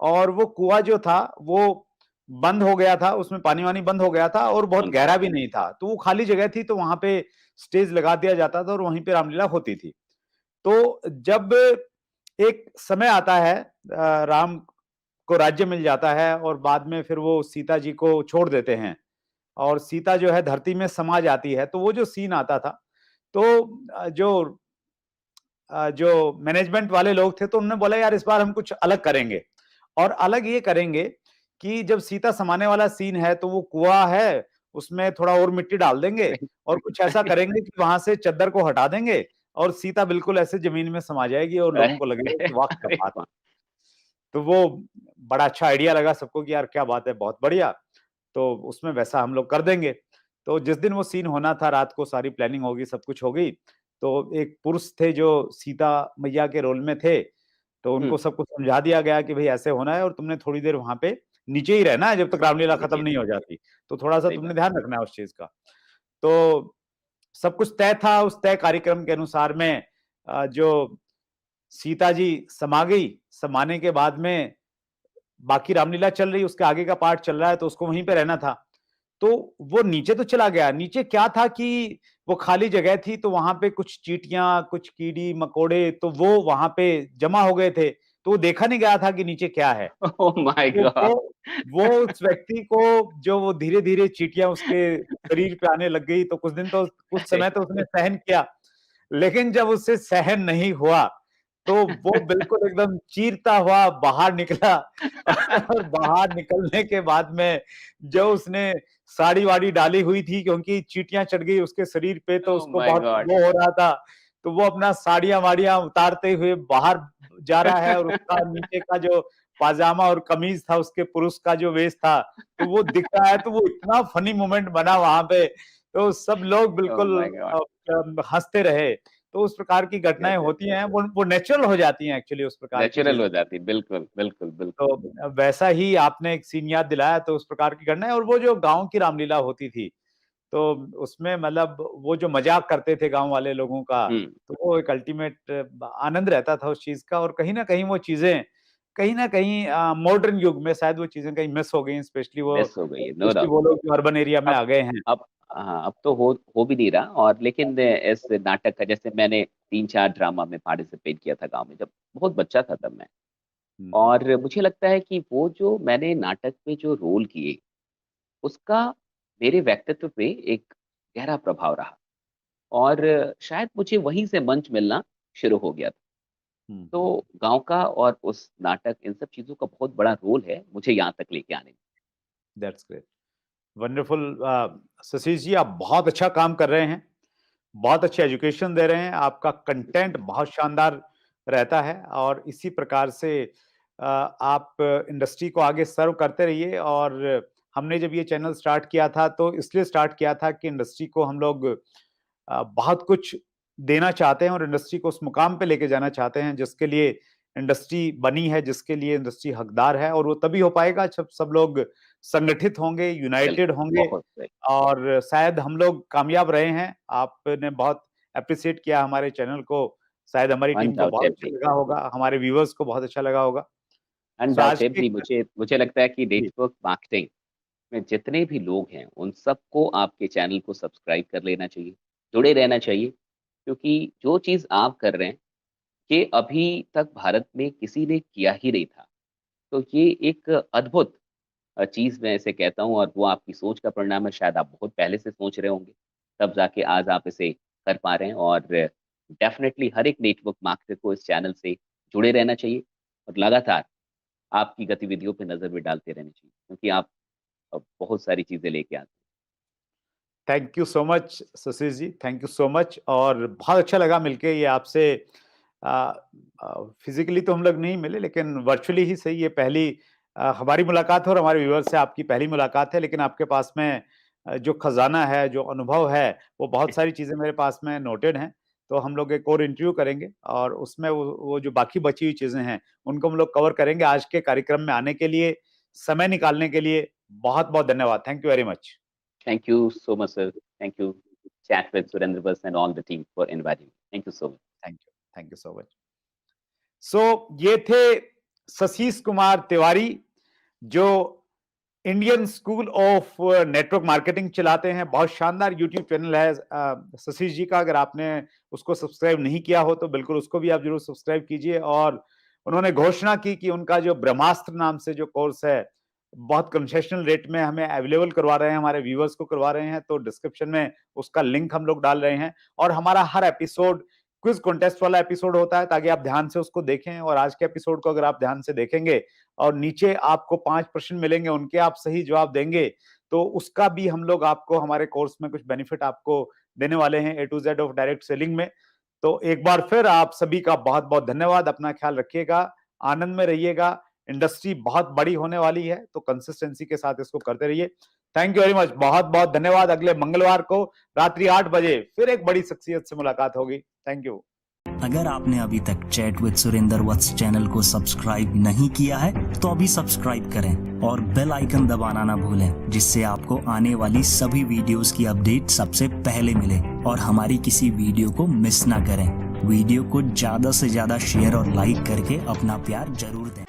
और वो कुआँ जो था, वो बंद हो गया था, उसमें पानी-वानी बंद हो गया था और बहुत बंद हो गहरा गया। भी नहीं था। तो वो खाली जगह थी, तो वहाँ पे स्टेज लगा दिया जाता था और वहीं पे रामलीला होती थी। तो जब एक समय आता है राम को राज्य मिल जाता है और बाद में फिर वो सीता जी को छोड़ देते हैं और सीता जो है धरती में समा जाती है, तो वो जो सीन आता था, तो जो मैनेजमेंट वाले लोग थे तो उन्होंने बोला यार इस बार हम कुछ अलग करेंगे और अलग ये करेंगे कि जब सीता समाने वाला सीन है तो वो कुआं है, उसमें थोड़ा और मिट्टी डाल देंगे और कुछ ऐसा करेंगे कि वहां से चद्दर को हटा देंगे और सीता बिल्कुल ऐसे जमीन में समा जाएगी और लोगों को लगेगा कि वाह क्या अरे बात वाह! है। तो वो बड़ा अच्छा आइडिया लगा सबको कि यार क्या बात है, बहुत बढ़िया। तो उसमें वैसा हम लोग कर देंगे। तो जिस दिन वो सीन होना था, रात को सारी प्लानिंग होगी, सब कुछ हो गई। तो एक पुरुष थे जो सीता मैया के रोल में थे, तो हुँ, उनको सब कुछ समझा दिया गया कि भई ऐसे होना है और तुमने थोड़ी देर वहाँ पे नीचे ही रहना है जब तक रामलीला खत्म नीचे नहीं हो जाती। तो थोड़ा-सा सही तुमने बात। ध्यान रखना है उस चीज़ का। तो सब कुछ तय था, उस तय कार्यक्रम के अनुसार में जो सीता जी समा गई, समाने के बाद में बाकी रामलीला चल रही है, उसके आगे का पार्ट चल रहा है तो उसको वहीं पे रहना था। तो वो नीचे तो चला गया, नीचे क्या था कि वो खाली जगह थी तो वहाँ पे कुछ चींटियाँ, कुछ कीड़ी-मकोड़े तो वो वहाँ पे जमा हो गए थे, तो वो देखा नहीं गया था कि नीचे क्या है। ओह माय तो गॉड! वो उस व्यक्ति को जो वो धीरे-धीरे चींटियाँ उसके शरीर पे आने लग गई, तो कुछ अरे समय तो उसने सहन किया। लेकिन जब उससे सहन नहीं हुआ, तो वो बिल्कुल एकदम चीरता हुआ बाहर निकला और बाहर निकलने के बाद में जो उसने साड़ी-वाड़ी डाली हुई थी क्योंकि चींटियाँ चढ़ गई उसके शरीर पे तो ओह उसको माय बहुत गॉड! वो हो रहा था। तो वो अपना साड़ियाँ-वाड़ियाँ उतारते हुए बाहर जा रहा है और उसका नीचे का जो पाजामा और कमीज़ था उसके पुरुष का जो वेश था, तो वो दिख रहा है तो वो इतना फ़नी मोमेंट बना वहाँ पे, तो सब लोग ओह बिल्कुल माय गॉड! हँसते रहे। तो उस प्रकार की घटनाएँ गज़ब, होती हैं, गज़ब। वो नेचुरल हो जाती हैं एक्चुअली उस प्रकार की नेचुरल चीज़ें। हो जाती, बिल्कुल, बिल्कुल, बिल्कुल, तो बिल्कुल। वैसा ही आपने एक सीन याद दिलाया तो उस प्रकार की घटनाएँ और वो जो गाँव की रामलीला होती थी, तो उसमें मतलब वो जो मज़ाक करते थे गाँव वाले लोगों का, हुँ, तो वो एक अल्टीमेट आनंद रहता था उस चीज़ का और कहीं न कहीं वो चीज़ें कहीं न कहीं मॉडर्न युग में शायद वो चीज़ें कहीं मिस हो गई, मिस हो गई है, नो स्पेशली डाउट। वो लोग जो अर्बन एरिया में अब आ गए हैं। अब हाँ, अब तो हो भी नहीं रहा और लेकिन इस नाटक का जैसे मैंने 3-4 ड्रामा में पार्टिसिपेट किया था गाँव में, जब बहुत बच्चा था तब मैं। हुँ, हुँ। और मुझे लगता है कि वो जो मैंने नाटक में जो रोल किए, उसका मेरे व्यक्तित्व पे एक गहरा प्रभाव रहा और शायद मुझे वहीं से मंच मिलना शुरू हो गया था। हुँ, हुँ। तो गाँव का और उस नाटक इन सब चीज़ों का बहुत बड़ा रोल है, मुझे यहाँ तक लेके आने में। That's great. Wonderful Satish ji आप बहुत अच्छा काम कर रहे हैं। बहुत अच्छी एजुकेशन दे रहे हैं, आपका कंटेंट बहुत शानदार रहता है और इसी प्रकार से आप इंडस्ट्री को आगे सर्व करते रहिए और हमने जब ये चैनल स्टार्ट किया था, तो इसलिए स्टार्ट किया था कि इंडस्ट्री को हम लोग बहुत कुछ देना चाहते हैं और इंडस्ट्री को उस मुकाम पे लेके जाना चाहते हैं, जिसके लिए इंडस्ट्री बनी है, जिसके लिए इंडस्ट्री हकदार है और वो तभी हो पाएगा जब सब लोग संगठित होंगे, यूनाइटेड बिल्कुल, होंगे बहुत सही। और शायद हम लोग कामयाब रहे हैं। आपने बहुत एप्रिशिएट किया हमारे चैनल को, शायद हमारी टीम को बहुत अच्छा अनडाउटेडली, लगा होगा, हमारे व्यूअर्स को बहुत अच्छा लगा होगा। सो आज के अनडाउटेडली मुझे मुझे लगता है कि जी, नेटवर्क मार्केटिंग में जितने भी लोग हैं, उन सबको आपके चैनल को सब्सक्राइब कर लेना चाहिए, जुड़े रहना चाहिए, क्योंकि जो चीज़ आप कर रहे हैं, ये अभी तक भारत में किसी ने किया ही नहीं था। तो ये एक अद्भुत चीज़ मैं इसे कहता हूँ और वो आपकी सोच का परिणाम है। शायद आप बहुत पहले से सोच रहे होंगे, तब जाके आज आप इसे कर पा रहे हैं और डेफ़िनेटली हर एक नेटवर्क मार्केटर को इस चैनल से जुड़े रहना चाहिए और लगातार आपकी गतिविधियों पे नज़र भी डालते रहनी चाहिए क्योंकि आप बहुत सारी चीज़ें लेके आते हैं। Thank you so much Sushil ji, thank you so much. और बहुत अच्छा लगा मिलके ये आपसे। फिजिकली तो हम लोग नहीं मिले लेकिन वर्चुअली ही सही, ये पहली हमारी मुलाकात है और हमारे व्यूअर्स से आपकी पहली मुलाकात है। लेकिन आपके पास में जो खजाना है, जो अनुभव है, वो बहुत सारी चीजें मेरे पास में नोटेड हैं। तो हम लोग एक और इंटरव्यू करेंगे और उसमें वो जो बाकी बची हुई चीजें हैं उनको हम लोग कवर करेंगे। आज के कार्यक्रम में आने के लिए, समय निकालने के लिए बहुत बहुत धन्यवाद। Thank you very much. Thank you so much, sir. Thank you, Chat with Surendra Bas and all the team for inviting me. Thank you so much. Thank you so much. So ये थे सशीष कुमार तिवारी, जो Indian school of network marketing चलाते हैं। बहुत शानदार YouTube channel है सशीष जी का। अगर आपने उसको सब्सक्राइब नहीं किया हो तो बिल्कुल उसको भी आप जरूर सब्सक्राइब कीजिए। और उन्होंने घोषणा की कि उनका जो ब्रह्मास्त्र नाम से जो कोर्स है, बहुत कंसेशनल रेट में हमें अवेलेबल करवा रहे हैं, हमारे व्यूवर्स को करवा रहे हैं। तो डिस्क्रिप्शन में उसका लिंक हम लोग डाल रहे हैं। और हमारा हर एपिसोड क्विज कॉन्टेस्ट वाला एपिसोड होता है ताकि आप ध्यान से उसको देखें। और आज के एपिसोड को अगर आप ध्यान से देखेंगे और नीचे आपको 5 प्रश्न मिलेंगे, उनके आप सही जवाब देंगे तो उसका भी हम लोग आपको हमारे कोर्स में कुछ बेनिफिट आपको देने वाले हैं A to Z of direct selling में। तो एक बार फिर आप सभी का बहुत बहुत धन्यवाद। अपना ख्याल रखिएगा, आनंद में रहिएगा। इंडस्ट्री बहुत बड़ी होने वाली है तो कंसिस्टेंसी के साथ इसको करते रहिए। थैंक यू वेरी मच, बहुत बहुत धन्यवाद। अगले मंगलवार को रात्रि 8 बजे फिर एक बड़ी शख्सियत से मुलाकात होगी। Thank you. अगर आपने अभी तक chat with Surendra Vats channel को सब्सक्राइब नहीं किया है तो अभी सब्सक्राइब करें और बेल आइकन दबाना ना भूलें, जिससे आपको आने वाली सभी वीडियोस की अपडेट सबसे पहले मिले और हमारी किसी वीडियो को मिस ना करें। वीडियो को ज्यादा से ज्यादा शेयर और लाइक करके अपना प्यार जरूर दें।